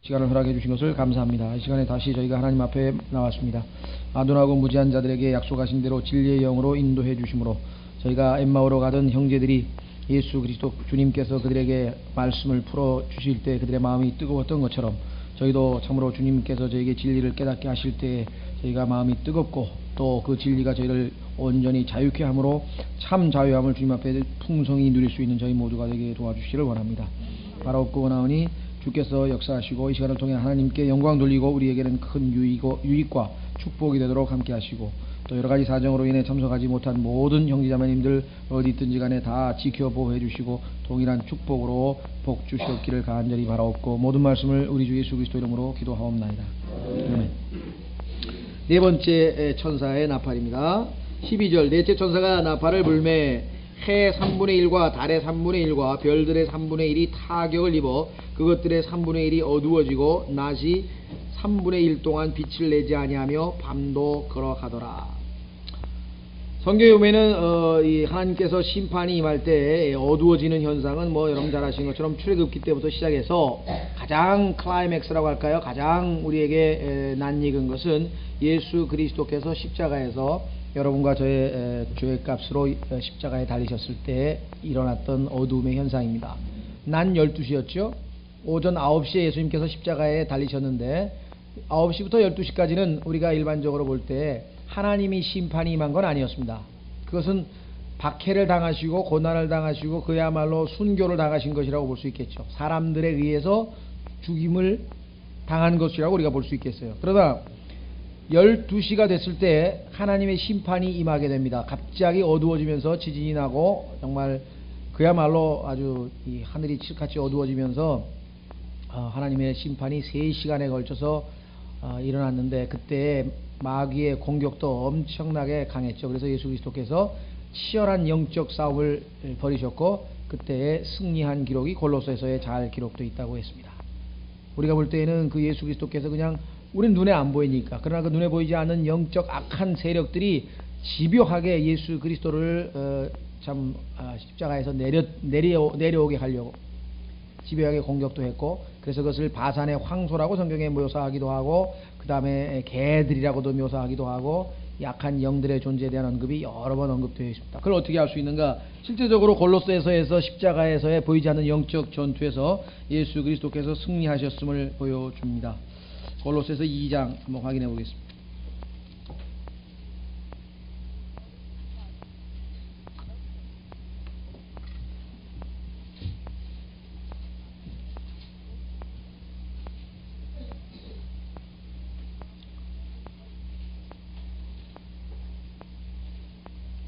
시간을 허락해 주신 것을 감사합니다. 이 시간에 다시 저희가 하나님 앞에 나왔습니다. 아둔하고 무지한 자들에게 약속하신 대로 진리의 영으로 인도해 주심으로 저희가 엠마오로 가던 형제들이 예수 그리스도 주님께서 그들에게 말씀을 풀어 주실 때 그들의 마음이 뜨거웠던 것처럼 저희도 참으로 주님께서 저에게 진리를 깨닫게 하실 때 저희가 마음이 뜨겁고 또 그 진리가 저희를 온전히 자유케 함으로 참 자유함을 주님 앞에 풍성히 누릴 수 있는 저희 모두가 되게 도와주시기를 원합니다. 바라옵고 원하오니 주께서 역사하시고 이 시간을 통해 하나님께 영광 돌리고 우리에게는 큰 유익과 축복이 되도록 함께 하시고 또 여러가지 사정으로 인해 참석하지 못한 모든 형제자매님들 어디 있든지 간에 다 지켜 보호해 주시고 동일한 축복으로 복 주시옵기를 간절히 바라옵고 모든 말씀을 우리 주 예수 그리스도 이름으로 기도하옵나이다. 아멘. 네 번째 천사의 나팔입니다. 12절 넷째 천사가 나팔을 불매 해 3분의 1과 달의 3분의 1과 별들의 3분의 1이 타격을 입어 그것들의 3분의 1이 어두워지고 낮이 3분의 1 동안 빛을 내지 아니하며 밤도 걸어가더라. 성경에 보면은 이 하나님께서 심판이 임할 때 어두워지는 현상은 여러분 잘 아시는 것처럼 출애굽기 때부터 시작해서 가장 클라이맥스라고 할까요? 가장 우리에게 낯익은 것은 예수 그리스도께서 십자가에서 여러분과 저의 죄의 값으로 십자가에 달리셨을 때 일어났던 어두움의 현상입니다. 난 12시였죠. 오전 9시에 예수님께서 십자가에 달리셨는데 9시부터 12시까지는 우리가 일반적으로 볼 때 하나님이 심판이 임한 건 아니었습니다. 그것은 박해를 당하시고 고난을 당하시고 그야말로 순교를 당하신 것이라고 볼 수 있겠죠. 사람들에 의해서 죽임을 당한 것이라고 우리가 볼 수 있겠어요. 그러다 12시가 됐을 때 하나님의 심판이 임하게 됩니다. 갑자기 어두워지면서 지진이 나고 정말 그야말로 아주 이 하늘이 칠같이 어두워지면서 하나님의 심판이 3시간에 걸쳐서 일어났는데 그때 마귀의 공격도 엄청나게 강했죠. 그래서 예수 그리스도께서 치열한 영적 싸움을 벌이셨고 그때에 승리한 기록이 골로새서에 잘 기록되어 있다고 했습니다. 우리가 볼 때에는 그 예수 그리스도께서 그냥 우린 눈에 안 보이니까 그러나 그 눈에 보이지 않는 영적 악한 세력들이 집요하게 예수 그리스도를 십자가에서 내려오게 하려고 집요하게 공격도 했고 그래서 그것을 바산의 황소라고 성경에 묘사하기도 하고 그 다음에 개들이라고도 묘사하기도 하고 약한 영들의 존재에 대한 언급이 여러 번 언급되어 있습니다. 그걸 어떻게 알 수 있는가? 실제적으로 골로새서에서 십자가에서의 보이지 않는 영적 전투에서 예수 그리스도께서 승리하셨음을 보여줍니다. 골로새서 2장 한번 확인해 보겠습니다.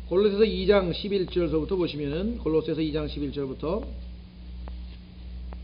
골로새서 2장 11절서부터 보시면은 골로새서 2장 11절부터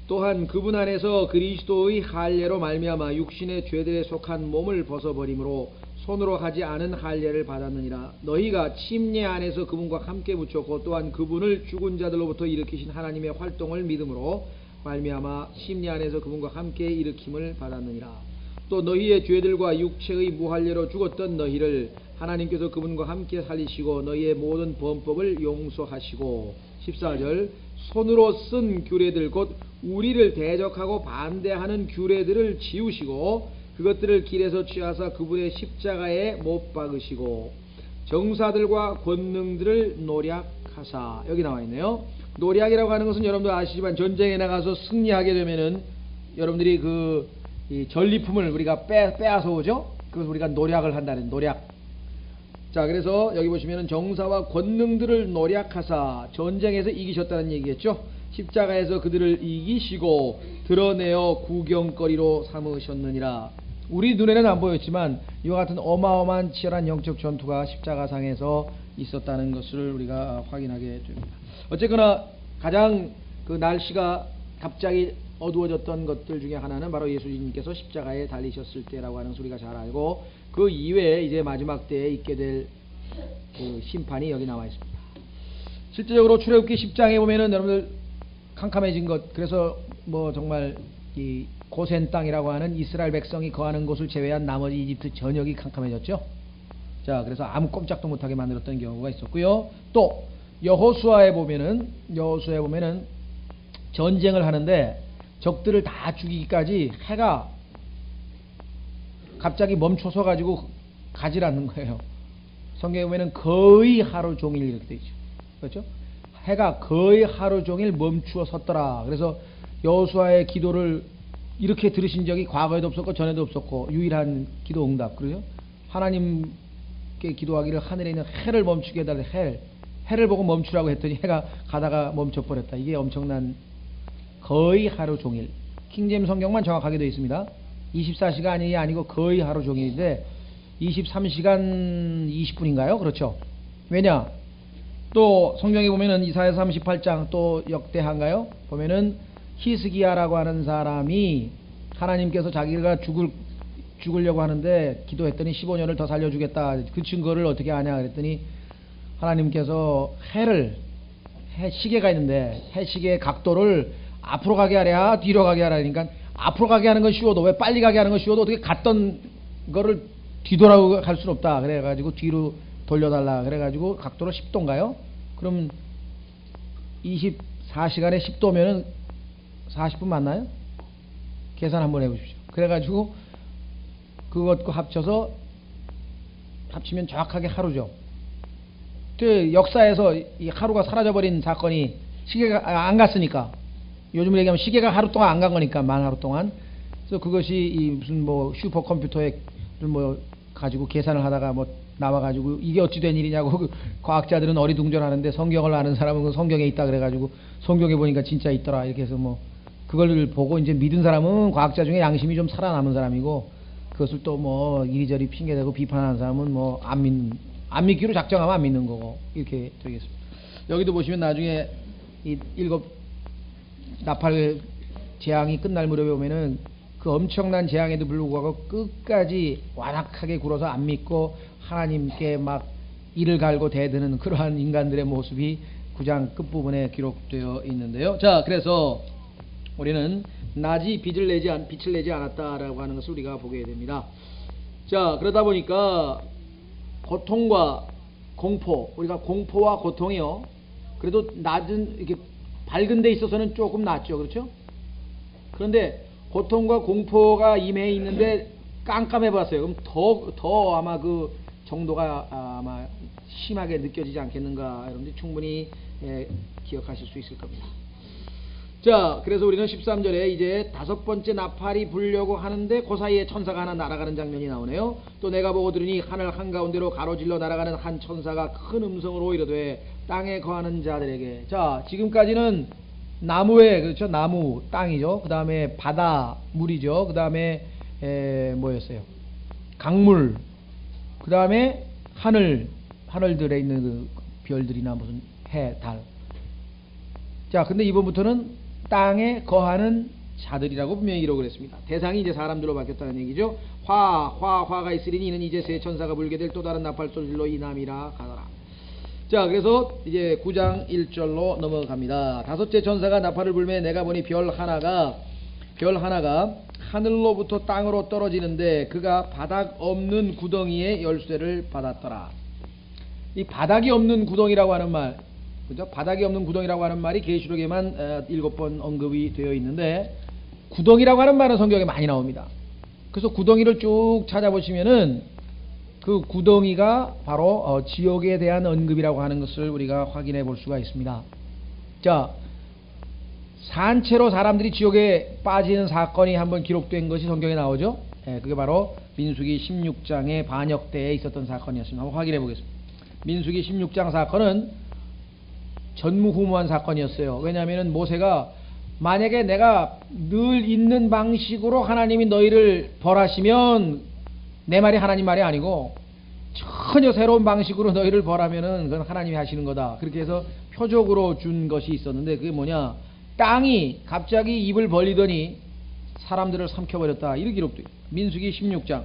또한 그분 안에서 그리스도의 할례로 말미암아 육신의 죄들에 속한 몸을 벗어버림으로 손으로 하지 않은 할례를 받았느니라. 너희가 침례 안에서 그분과 함께 묻혔고 또한 그분을 죽은 자들로부터 일으키신 하나님의 활동을 믿음으로 말미암아 침례 안에서 그분과 함께 일으킴을 받았느니라. 또 너희의 죄들과 육체의 무할례로 죽었던 너희를 하나님께서 그분과 함께 살리시고 너희의 모든 범법을 용서하시고 14절 손으로 쓴 규례들 곧 우리를 대적하고 반대하는 규례들을 지우시고 그것들을 길에서 취하사 그분의 십자가에 못 박으시고 정사들과 권능들을 노략하사. 여기 나와 있네요. 노략이라고 하는 것은 여러분도 아시지만 전쟁에 나가서 승리하게 되면은 여러분들이 이 전리품을 우리가 빼앗아 오죠. 그것을 우리가 노략을 한다는 노략. 자, 그래서 여기 보시면은 정사와 권능들을 노략하사 전쟁에서 이기셨다는 얘기겠죠. 십자가에서 그들을 이기시고 드러내어 구경거리로 삼으셨느니라. 우리 눈에는 안 보였지만 이와 같은 어마어마한 치열한 영적 전투가 십자가상에서 있었다는 것을 우리가 확인하게 됩니다. 어쨌거나 가장 그 날씨가 갑자기 어두워졌던 것들 중에 하나는 바로 예수님께서 십자가에 달리셨을 때라고 하는 것을 우리가 잘 알고 그 이외에 이제 마지막 때에 있게 될 그 심판이 여기 나와 있습니다. 실제적으로 출애굽기 10장에 보면은 여러분들 캄캄해진 것, 그래서 정말 이 고센 땅이라고 하는 이스라엘 백성이 거하는 곳을 제외한 나머지 이집트 전역이 캄캄해졌죠. 자, 그래서 아무 꼼짝도 못하게 만들었던 경우가 있었고요. 또 여호수아에 보면은 전쟁을 하는데 적들을 다 죽이기까지 해가 갑자기 멈춰서 가지고 가지 않는 거예요. 성경에 보면은 거의 하루 종일 이렇게 되어 있죠. 그렇죠? 해가 거의 하루 종일 멈추어 섰더라. 그래서 여호수아의 기도를 이렇게 들으신 적이 과거에도 없었고 전에도 없었고 유일한 기도 응답. 그래요? 하나님께 기도하기를 하늘에 있는 해를 멈추게 해달라. 해를 보고 멈추라고 했더니 해가 가다가 멈춰버렸다. 이게 엄청난 거의 하루 종일. 킹제임 성경만 정확하게 되어 있습니다. 24시간이 아니고 거의 하루 종일인데 23시간 20분인가요? 그렇죠. 왜냐? 또 성경에 보면은 이사야 38장 또 역대한가요? 보면은 히스기야라고 하는 사람이 하나님께서 자기가 죽으려고 하는데 기도했더니 15년을 더 살려주겠다. 그 증거를 어떻게 아냐 그랬더니 하나님께서 해 시계가 있는데 해 시계의 각도를 앞으로 가게 하랴 뒤로 가게 하라. 그러니까 앞으로 가게 하는 건 쉬워도 왜 빨리 가게 하는 건 쉬워도 어떻게 갔던 거를 뒤돌아갈 수는 없다. 그래가지고 뒤로 돌려달라. 그래가지고 각도로 10도인가요? 그럼 24시간에 10도면은 40분 맞나요? 계산 한번 해보십시오. 그래가지고 그것과 합치면 정확하게 하루죠. 그 역사에서 이 하루가 사라져버린 사건이 시계가 안 갔으니까 요즘으로 얘기하면 시계가 하루 동안 안 간 거니까 만 하루 동안. 그래서 그것이 이 무슨 뭐 슈퍼컴퓨터에 뭐 가지고 계산을 하다가 뭐 나와가지고 이게 어찌 된 일이냐고 그 과학자들은 어리둥절하는데 성경을 아는 사람은 그 성경에 있다 그래가지고 성경에 보니까 진짜 있더라 이렇게 해서 뭐 그걸 보고 이제 믿은 사람은 과학자 중에 양심이 좀 살아남은 사람이고 그것을 또 뭐 이리저리 핑계대고 비판하는 사람은 뭐 안 믿기로 작정하면 안 믿는 거고 이렇게 되겠습니다. 여기도 보시면 나중에 이 7 나팔 재앙이 끝날 무렵에 보면은 그 엄청난 재앙에도 불구하고 끝까지 완악하게 굴어서 안 믿고 하나님께 막 이를 갈고 대드는 그러한 인간들의 모습이 9장 끝부분에 기록되어 있는데요. 자, 그래서 우리는 낮이 빛을 내지 않았다라고 하는 것을 우리가 보게 됩니다. 자, 그러다 보니까 고통과 공포, 우리가 공포와 고통이요. 그래도 낮은 이렇게 밝은 데 있어서는 조금 낫죠. 그렇죠? 그런데 고통과 공포가 임해 있는데 깜깜해 봤어요. 그럼 더 아마 그 정도가 아마 심하게 느껴지지 않겠는가. 여러분들이 충분히 기억하실 수 있을 겁니다. 자, 그래서 우리는 13절에 이제 5번째 나팔이 불려고 하는데 그 사이에 천사가 하나 날아가는 장면이 나오네요. 또 내가 보고 들으니 하늘 한가운데로 가로질러 날아가는 한 천사가 큰 음성으로 이르되 땅에 거하는 자들에게. 자, 지금까지는 나무에, 그렇죠? 나무, 땅이죠. 그 다음에 바다, 물이죠. 그 다음에 뭐였어요? 강물. 그 다음에 하늘들에 있는 그 별들이나 무슨 해, 달. 자, 근데 이번부터는 땅에 거하는 자들이라고 분명히 기록을 했습니다. 대상이 이제 사람들로 바뀌었다는 얘기죠. 화가 있으리니 이는 이제 새 천사가 불게 될 또 다른 나팔 소리로 인함이라 가더라. 자, 그래서 이제 9장 1절로 넘어갑니다. 5째 천사가 나팔을 불매 내가 보니 별 하나가 하늘로부터 땅으로 떨어지는데 그가 바닥 없는 구덩이의 열쇠를 받았더라. 이 바닥이 없는 구덩이라고 하는 말, 그죠? 바닥이 없는 구덩이라고 하는 말이 계시록에만 7번 언급이 되어 있는데 구덩이라고 하는 말은 성경에 많이 나옵니다. 그래서 구덩이를 쭉 찾아보시면은 그 구덩이가 바로 지옥에 대한 언급이라고 하는 것을 우리가 확인해 볼 수가 있습니다. 자, 산채로 사람들이 지옥에 빠지는 사건이 한번 기록된 것이 성경에 나오죠. 그게 바로 민수기 16장의 반역 때에 있었던 사건이었습니다. 한번 확인해 보겠습니다. 민수기 16장 사건은 전무후무한 사건이었어요. 왜냐하면 모세가 만약에 내가 늘 있는 방식으로 하나님이 너희를 벌하시면 내 말이 하나님 말이 아니고 전혀 새로운 방식으로 너희를 벌하면은 그건 하나님이 하시는 거다. 그렇게 해서 표적으로 준 것이 있었는데 그게 뭐냐? 땅이 갑자기 입을 벌리더니 사람들을 삼켜버렸다. 이렇게 기록돼요. 민수기 16장.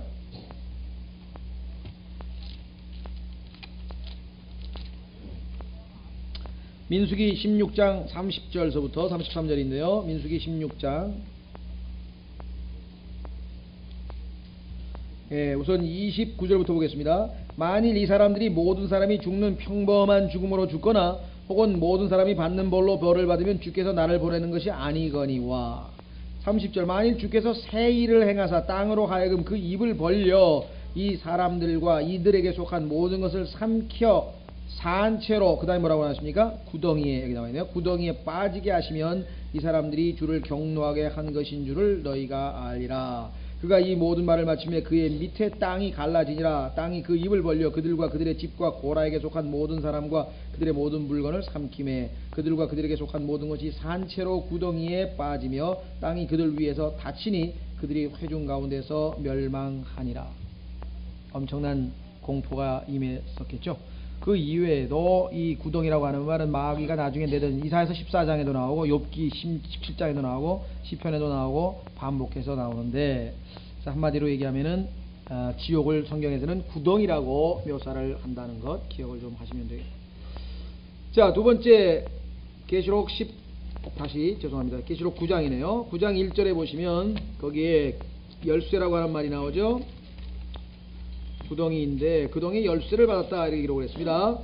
민수기 16장 30절서부터 33절인데요. 민수기 16장. 우선 29절부터 보겠습니다. 만일 이 사람들이 모든 사람이 죽는 평범한 죽음으로 죽거나 혹은 모든 사람이 받는 벌로 벌을 받으면 주께서 나를 보내는 것이 아니거니와. 30절 만일 주께서 새 일을 행하사 땅으로 하여금 그 입을 벌려 이 사람들과 이들에게 속한 모든 것을 삼켜 산채로, 그 다음에 뭐라고 하십니까? 구덩이에, 여기 나와있네요. 구덩이에 빠지게 하시면 이 사람들이 주를 경노하게 한 것인 줄을 너희가 알리라. 그가 이 모든 말을 마치며 그의 밑에 땅이 갈라지니라. 땅이 그 입을 벌려 그들과 그들의 집과 고라에게 속한 모든 사람과 그들의 모든 물건을 삼키매 그들과 그들에게 속한 모든 것이 산채로 구덩이에 빠지며 땅이 그들 위에서 닫히니 그들이 회중 가운데서 멸망하니라. 엄청난 공포가 임했었겠죠. 그 이외에도 이 구덩이라고 하는 말은 마귀가 나중에 내던 이사야서 14장에도 나오고 욥기 17장에도 나오고 시편에도 나오고 반복해서 나오는데, 한마디로 얘기하면은 지옥을 성경에서는 구덩이라고 묘사를 한다는 것 기억을 좀 하시면 되겠습니다. 자, 두 번째 계시록 계시록 9장이네요. 9장 1절에 보시면 거기에 열쇠라고 하는 말이 나오죠. 구덩이인데 구덩이에 열쇠를 받았다 이렇게 기록을 했습니다.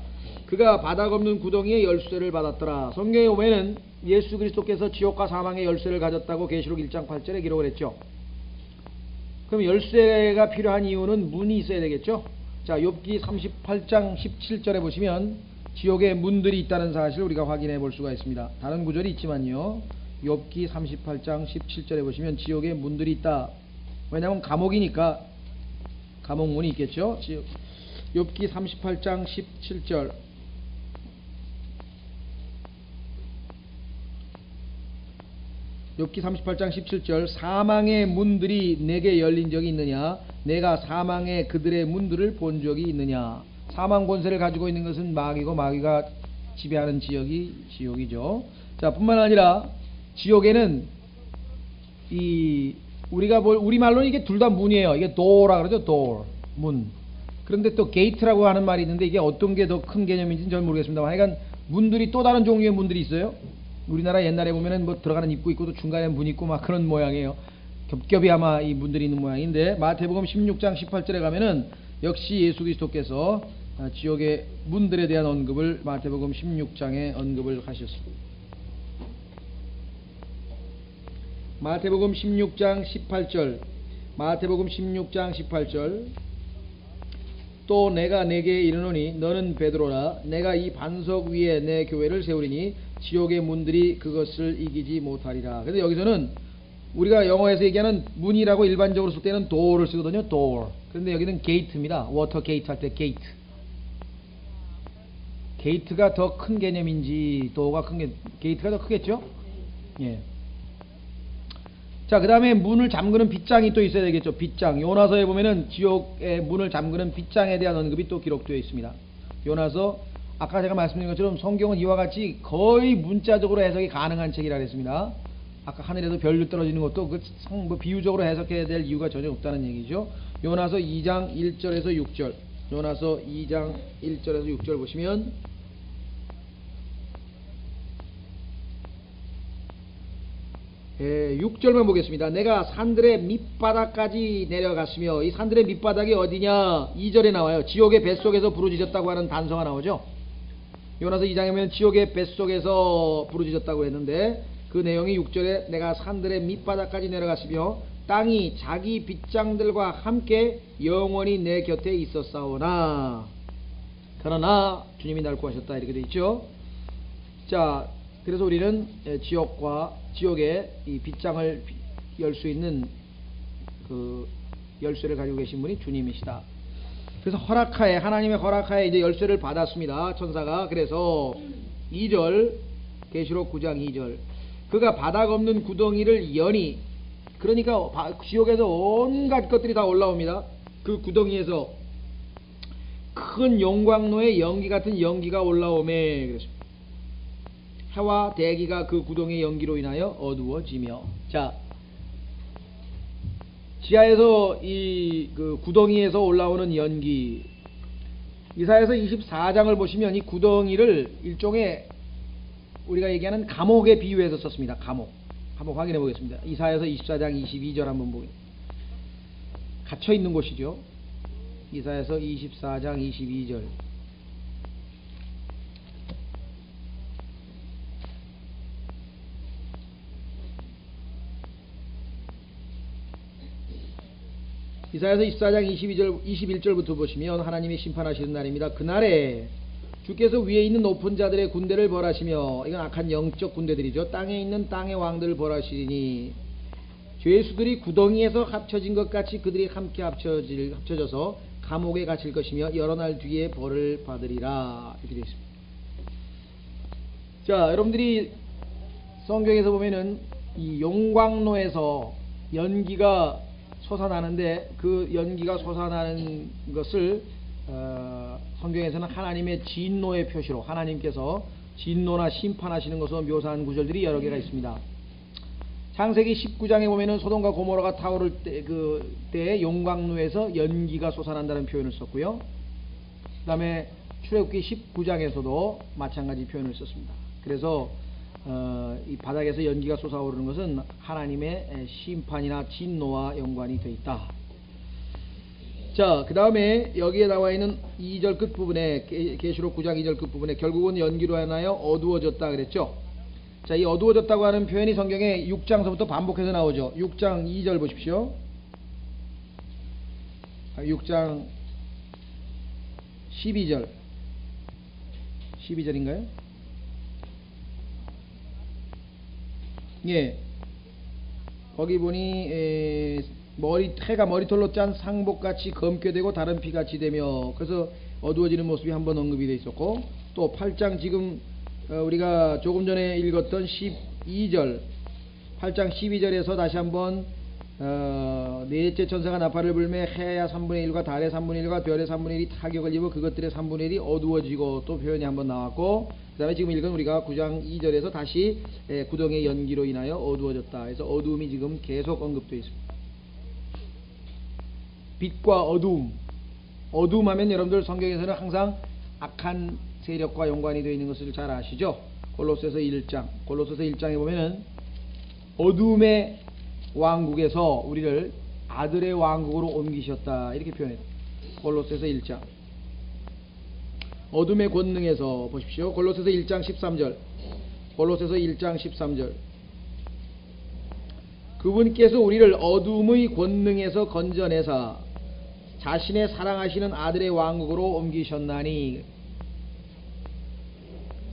그가 바닥 없는 구덩이에 열쇠를 받았더라. 성경에 보면은 예수 그리스도께서 지옥과 사망의 열쇠를 가졌다고 계시록 1장 8절에 기록을 했죠. 그럼 열쇠가 필요한 이유는 문이 있어야 되겠죠. 자, 욥기 38장 17절에 보시면 지옥에 문들이 있다는 사실을 우리가 확인해 볼 수가 있습니다. 다른 구절이 있지만요, 욥기 38장 17절에 보시면 지옥에 문들이 있다. 왜냐하면 감옥이니까 감옥문이 있겠죠. 욥기 38장 17절. 욥기 38장 17절. 사망의 문들이 내게 열린 적이 있느냐? 내가 사망의 그들의 문들을 본 적이 있느냐? 사망 권세를 가지고 있는 것은 마귀고 마귀가 지배하는 지역이 지옥이죠. 자, 뿐만 아니라 지옥에는 우리가 우리말로는 이게 둘 다 문이에요. 이게 door라 그러죠. door, 문. 그런데 또 gate라고 하는 말이 있는데 이게 어떤 게 더 큰 개념인지는 잘 모르겠습니다만 하여간 문들이 또 다른 종류의 문들이 있어요. 우리나라 옛날에 보면은 뭐 들어가는 입구 있고 또 중간에 문 있고 막 그런 모양이에요. 겹겹이 아마 이 문들이 있는 모양인데, 마태복음 16장 18절에 가면은 역시 예수 그리스도께서 지옥의 문들에 대한 언급을 마태복음 16장에 언급을 하셨습니다. 마태복음 16장 18절. 마태복음 16장 18절. 또 내가 내게 이르노니 너는 베드로라. 내가 이 반석 위에 내 교회를 세우리니 지옥의 문들이 그것을 이기지 못하리라. 그런데 여기서는 우리가 영어에서 얘기하는 문이라고 일반적으로 쓸 때는 door를 쓰거든요. door. 그런데 여기는 gate입니다. water gate 할 때 gate. gate가 더 큰 개념인지 door가 큰 게 gate가 더 크겠죠? 예. 자, 그 다음에 문을 잠그는 빗장이 또 있어야 되겠죠. 빗장. 요나서에 보면은 지옥의 문을 잠그는 빗장에 대한 언급이 또 기록되어 있습니다. 요나서, 아까 제가 말씀드린 것처럼 성경은 이와 같이 거의 문자적으로 해석이 가능한 책이라 그랬습니다. 아까 하늘에서 별로 떨어지는 것도 뭐 비유적으로 해석해야 될 이유가 전혀 없다는 얘기죠. 요나서 2장 1절에서 6절. 요나서 2장 1절에서 6절 보시면 6절만 보겠습니다. 내가 산들의 밑바닥까지 내려갔으며, 이 산들의 밑바닥이 어디냐? 2절에 나와요. 지옥의 뱃속에서 부르짖었다고 하는 단서가 나오죠. 요나서 2장에 보면 지옥의 뱃속에서 부르짖었다고 했는데, 그 내용이 6절에 내가 산들의 밑바닥까지 내려갔으며 땅이 자기 빗장들과 함께 영원히 내 곁에 있었사오나 그러나 주님이 날 구하셨다 이렇게 되어 있죠. 자, 그래서 우리는 지옥의 이 빗장을 열 수 있는 그 열쇠를 가지고 계신 분이 주님이시다. 그래서 하나님의 허락하에 이제 열쇠를 받았습니다. 천사가. 그래서 2절, 계시록 9장 2절. 그가 바닥 없는 구덩이를 여니, 그러니까 지옥에서 온갖 것들이 다 올라옵니다. 그 구덩이에서 큰 용광로의 연기 같은 연기가 올라오매 그랬습니다. 해와 대기가 그 구덩이의 연기로 인하여 어두워지며. 자, 지하에서 그 구덩이에서 올라오는 연기. 이사야서 24장을 보시면 이 구덩이를 일종의 우리가 얘기하는 감옥에 비유해서 썼습니다. 감옥 확인해 보겠습니다. 이사야서 24장 22절 한번 보겠습니다. 갇혀 있는 곳이죠. 이사야서 24장 22절. 이사야서 24장 21절부터 보시면 하나님이 심판하시는 날입니다. 그날에 주께서 위에 있는 높은 자들의 군대를 벌하시며, 이건 악한 영적 군대들이죠. 땅에 있는 땅의 왕들을 벌하시리니 죄수들이 구덩이에서 합쳐진 것 같이 그들이 함께 합쳐져서 감옥에 갇힐 것이며 여러 날 뒤에 벌을 받으리라. 이렇게 되어 있습니다. 자, 여러분들이 성경에서 보면은 이 용광로에서 연기가 솟아나는데, 그 연기가 솟아나는 것을 성경에서는 하나님의 진노의 표시로, 하나님께서 진노나 심판하시는 것으로 묘사한 구절들이 여러 개가 있습니다. 창세기 19장에 보면은 소돔과 고모라가 타오를 때 용광로에서 연기가 솟아난다는 표현을 썼고요. 그 다음에 출애굽기 19장에서도 마찬가지 표현을 썼습니다. 그래서 이 바닥에서 연기가 솟아오르는 것은 하나님의 심판이나 진노와 연관이 되어 있다. 자, 그 다음에 여기에 나와 있는 2절 끝부분에, 계시록 9장 2절 끝부분에 결국은 연기로 인하여 어두워졌다 그랬죠. 자, 이 어두워졌다고 하는 표현이 성경에 6장서부터 반복해서 나오죠. 6장 2절 보십시오. 6장 12절 12절인가요? 예, 거기 보니 해가 머리털로 짠 상복같이 검게 되고 다른 피같이 되며, 그래서 어두워지는 모습이 한번 언급이 되어 있었고, 또 8장 지금 우리가 조금 전에 읽었던 12절 8장 12절에서 다시 한번 넷째 천사가 나팔을 불매 해야 3분의 1과 달의 3분의 1과 별의 3분의 1이 타격을 입어 그것들의 3분의 1이 어두워지고, 또 표현이 한번 나왔고, 그 다음에 지금 읽은 우리가 9장 2절에서 다시 구덩이의 연기로 인하여 어두워졌다. 그래서 어두움이 지금 계속 언급되어 있습니다. 빛과 어두움, 어두움 하면 여러분들 성경에서는 항상 악한 세력과 연관이 되어 있는 것을 잘 아시죠? 골로새서 1장에 보면은 어두움의 왕국에서 우리를 아들의 왕국으로 옮기셨다, 이렇게 표현해요. 골로새서 1장. 어둠의 권능에서 보십시오. 골로새서 1장 13절. 골로새서 1장 13절. 그분께서 우리를 어둠의 권능에서 건져내사 자신의 사랑하시는 아들의 왕국으로 옮기셨나니.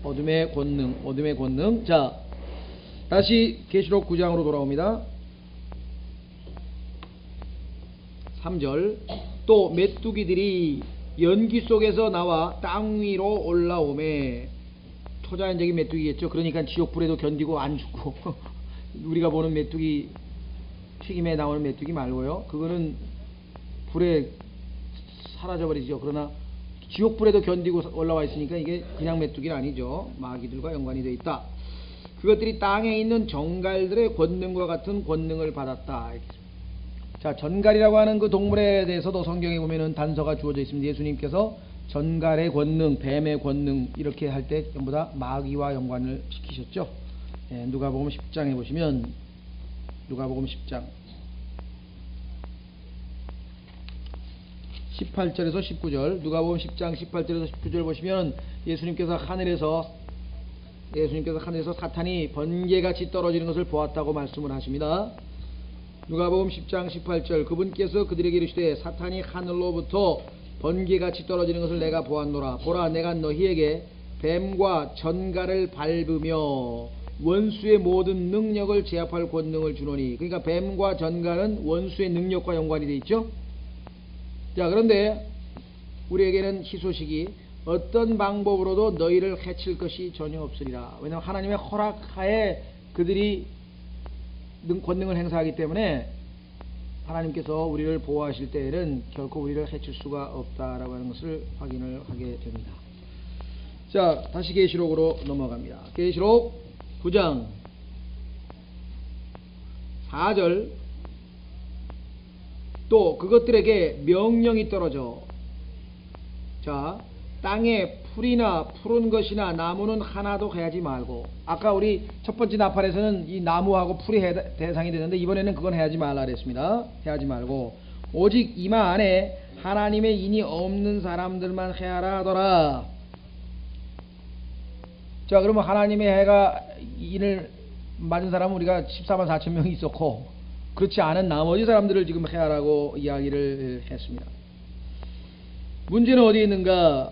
어둠의 권능. 자, 다시 계시록 9장으로 돌아옵니다. 3절. 또 메뚜기들이 연기 속에서 나와 땅 위로 올라오매. 초자연적인 메뚜기겠죠. 그러니까 지옥불에도 견디고 안 죽고 우리가 보는 메뚜기, 튀김에 나오는 메뚜기 말고요, 그거는 불에 사라져버리죠. 그러나 지옥불에도 견디고 올라와 있으니까 이게 그냥 메뚜기는 아니죠. 마귀들과 연관이 되어 있다. 그것들이 땅에 있는 정갈들의 권능과 같은 권능을 받았다. 자, 전갈이라고 하는 그 동물에 대해서도 성경에 보면은 단서가 주어져 있습니다. 예수님께서 전갈의 권능, 뱀의 권능 이렇게 할 때 전부 다 마귀와 연관을 시키셨죠. 예, 누가복음 10장에 보시면, 누가복음 10장 18절에서 19절, 누가복음 10장 18절에서 19절 보시면 예수님께서 하늘에서 사탄이 번개같이 떨어지는 것을 보았다고 말씀을 하십니다. 누가복음 10장 18절, 그분께서 그들에게 이르시되 사탄이 하늘로부터 번개같이 떨어지는 것을 내가 보았노라. 보라, 내가 너희에게 뱀과 전갈을 밟으며 원수의 모든 능력을 제압할 권능을 주노니. 그러니까 뱀과 전갈은 원수의 능력과 연관이 되어 있죠. 자, 그런데 우리에게는 희소식이 어떤 방법으로도 너희를 해칠 것이 전혀 없으리라. 왜냐하면 하나님의 허락하에 그들이 권능을 행사하기 때문에 하나님께서 우리를 보호하실 때에는 결코 우리를 해칠 수가 없다라고 하는 것을 확인을 하게 됩니다. 자, 다시 계시록으로 넘어갑니다. 계시록 9장 4절. 또 그것들에게 명령이 떨어져. 자, 땅에 풀이나 푸른 것이나 나무는 하나도 해하지 말고. 아까 우리 첫 번째 나팔에서는 이 나무하고 풀이 대상이 되는데 이번에는 그건 해하지 말라 그랬습니다. 해하지 말고 오직 이마 안에 하나님의 인이 없는 사람들만 해하라 하더라. 자, 그러면 하나님의 해가 인을 맞은 사람은 우리가 14만 4천 명이 있었고, 그렇지 않은 나머지 사람들을 지금 해하라고 이야기를 했습니다. 문제는 어디 있는가?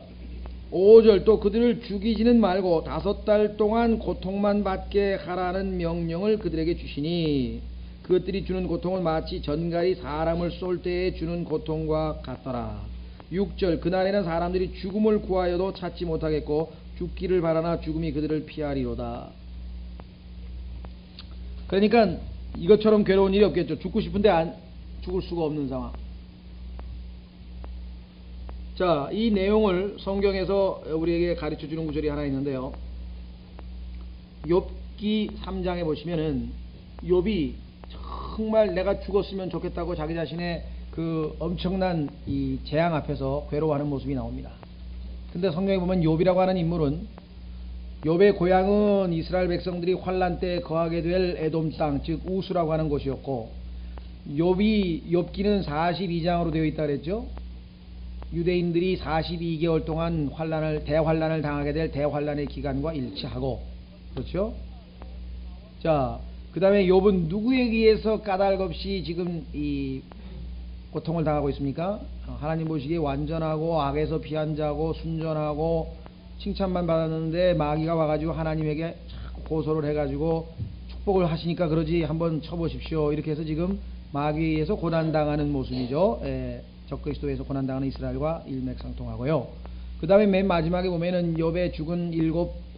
5절 또 그들을 죽이지는 말고 5달 동안 고통만 받게 하라는 명령을 그들에게 주시니 그것들이 주는 고통은 마치 전갈이 사람을 쏠 때에 주는 고통과 같더라. 6절 그날에는 사람들이 죽음을 구하여도 찾지 못하겠고 죽기를 바라나 죽음이 그들을 피하리로다. 그러니까 이것처럼 괴로운 일이 없겠죠. 죽고 싶은데 죽을 수가 없는 상황. 자, 이 내용을 성경에서 우리에게 가르쳐 주는 구절이 하나 있는데요. 욥기 3장에 보시면은 욥이 정말 내가 죽었으면 좋겠다고 자기 자신의 그 엄청난 이 재앙 앞에서 괴로워하는 모습이 나옵니다. 근데 성경에 보면 욥이라고 하는 인물은 욥의 고향은 이스라엘 백성들이 환란 때 거하게 될 에돔 땅, 즉 우수라고 하는 곳이었고, 욥기는 42장으로 되어 있다 그랬죠. 유대인들이 42개월 동안 대환란을 당하게 될 대환란의 기간과 일치하고, 그렇죠? 자, 그 다음에 욥은 누구에 의해서 까닭없이 지금 이 고통을 당하고 있습니까? 하나님 보시기에 완전하고 악에서 피한 자고 순전하고 칭찬만 받았는데 마귀가 와가지고 하나님에게 자꾸 고소를 해가지고 축복을 하시니까 그러지 한번 쳐보십시오. 이렇게 해서 지금 마귀에서 고난당하는 모습이죠. 적그리스도에서 고난당하는 이스라엘과 일맥상통하고요. 그 다음에 맨 마지막에 보면은 욥의 죽은 7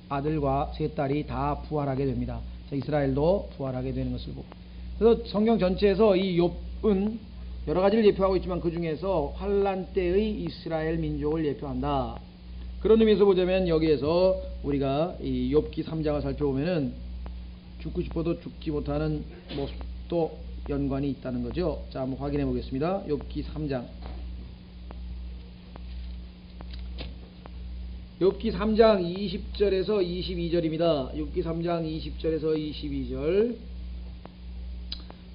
아들과 3 딸이 다 부활하게 됩니다. 이스라엘도 부활하게 되는 것을 보고, 그래서 성경 전체에서 이 욥은 여러 가지를 예표하고 있지만 그 중에서 환란 때의 이스라엘 민족을 예표한다. 그런 의미에서 보자면 여기에서 우리가 이 욥기 3장을 살펴보면은 죽고 싶어도 죽지 못하는 모습도 연관이 있다는 거죠. 자, 한번 확인해 보겠습니다. 욥기 3장. 욥기 3장 20절에서 22절입니다. 욥기 3장 20절에서 22절.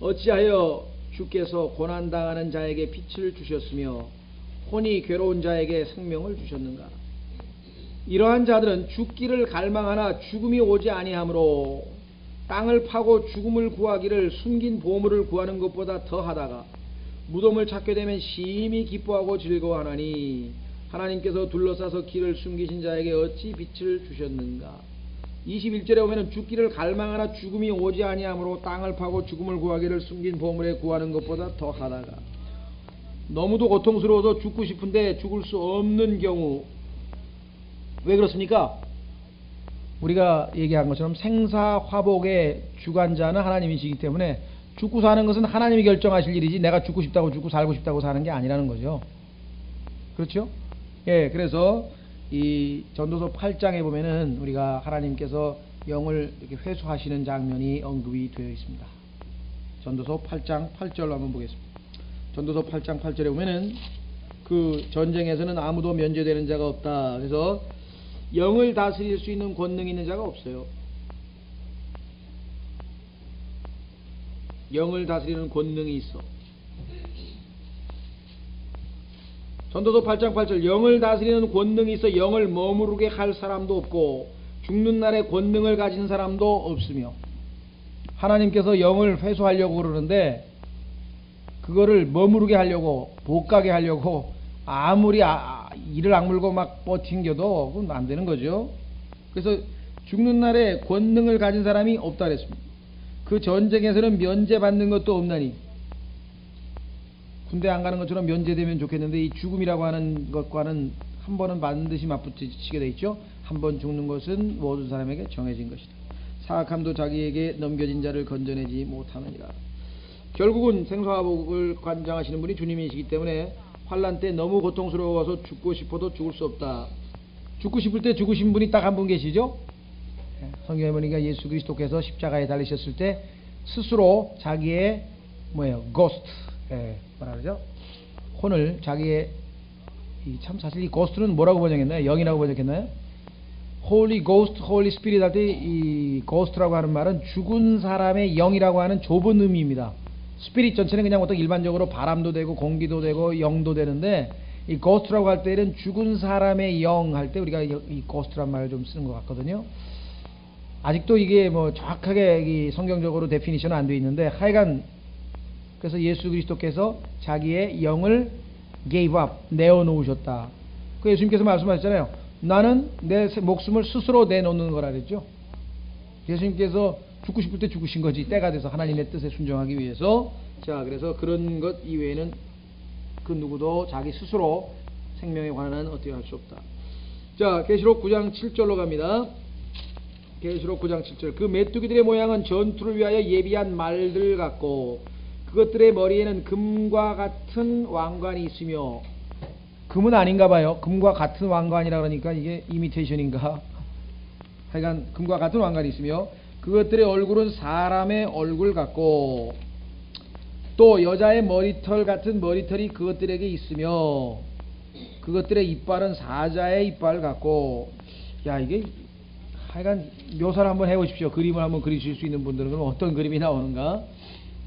어찌하여 주께서 고난당하는 자에게 빛을 주셨으며 혼이 괴로운 자에게 생명을 주셨는가? 이러한 자들은 죽기를 갈망하나 죽음이 오지 아니하므로 땅을 파고 죽음을 구하기를 숨긴 보물을 구하는 것보다 더하다가 무덤을 찾게 되면 심히 기뻐하고 즐거워하나니 하나님께서 둘러싸서 길을 숨기신 자에게 어찌 빛을 주셨는가? 21절에 보면 죽기를 갈망하나 죽음이 오지 아니하므로 땅을 파고 죽음을 구하기를 숨긴 보물에 구하는 것보다 더하다가 너무도 고통스러워서 죽고 싶은데 죽을 수 없는 경우. 왜 그렇습니까? 우리가 얘기한 것처럼 생사화복의 주관자는 하나님이시기 때문에 죽고 사는 것은 하나님이 결정하실 일이지 내가 죽고 싶다고 죽고 살고 싶다고 사는 게 아니라는 거죠. 그렇죠? 예, 그래서 이 전도서 8장에 보면은 우리가 하나님께서 영을 이렇게 회수하시는 장면이 언급이 되어 있습니다. 전도서 8장 8절로 한번 보겠습니다. 전도서 8장 8절에 보면은 그 전쟁에서는 아무도 면제되는 자가 없다. 그래서 영을 다스릴 수 있는 권능이 있는 자가 없어요. 영을 다스리는 권능이 있어. 전도서 8장 8절 영을 다스리는 권능이 있어 영을 머무르게 할 사람도 없고 죽는 날에 권능을 가진 사람도 없으며, 하나님께서 영을 회수하려고 그러는데 그거를 머무르게 하려고 못 가게 하려고 아무리 이를 악물고 막 버팅겨도 그건 안 되는 거죠. 그래서 죽는 날에 권능을 가진 사람이 없다 그랬습니다. 그 전쟁에서는 면제받는 것도 없나니, 군대 안 가는 것처럼 면제되면 좋겠는데 이 죽음이라고 하는 것과는 한 번은 반드시 맞붙이게 돼 있죠. 한 번 죽는 것은 모든 사람에게 정해진 것이다. 사악함도 자기에게 넘겨진 자를 건져내지 못하느니라. 결국은 생사화복을 관장하시는 분이 주님이시기 때문에 환란 때 너무 고통스러워서 죽고 싶어도 죽을 수 없다. 죽고 싶을 때 죽으신 분이 딱 한 분 계시죠. 성경에 보니까 예수 그리스도께서 십자가에 달리셨을 때 스스로 자기의 고스트, 뭐라 그러죠? 혼을 자기의 참 사실 이 고스트는 뭐라고 번역했나요? 영이라고 번역했나요? Holy Ghost, Holy Spirit 할 때 이 고스트라고 하는 말은 죽은 사람의 영이라고 하는 좁은 의미입니다. 스피릿 전체는 그냥 보통 일반적으로 바람도 되고 공기도 되고 영도 되는데, 이 고스트라고 할 때는 죽은 사람의 영 할 때 우리가 이 고스트란 말을 좀 쓰는 것 같거든요. 아직도 이게 뭐 정확하게 이 성경적으로 데피니션은 안 돼 있는데 하여간 그래서 예수 그리스도께서 자기의 영을 gave up, 내어놓으셨다. 그 예수님께서 말씀하셨잖아요. 나는 내 목숨을 스스로 내놓는 거라 그랬죠. 예수님께서 죽고 싶을 때 죽으신 거지, 때가 돼서 하나님의 뜻에 순종하기 위해서. 자, 그래서 그런 것 이외에는 그 누구도 자기 스스로 생명에 관한 어떻게 할 수 없다. 자, 계시록 9장 7절로 갑니다. 계시록 9장 7절. 그 메뚜기들의 모양은 전투를 위하여 예비한 말들 같고 그것들의 머리에는 금과 같은 왕관이 있으며, 금은 아닌가 봐요. 금과 같은 왕관이라 그러니까 이게 이미테이션인가? 하여간 금과 같은 왕관이 있으며 그것들의 얼굴은 사람의 얼굴 같고 또 여자의 머리털 같은 머리털이 그것들에게 있으며 그것들의 이빨은 사자의 이빨 같고. 야, 이게 하여간 묘사를 한번 해보십시오. 그림을 한번 그리실 수 있는 분들은 그럼 어떤 그림이 나오는가?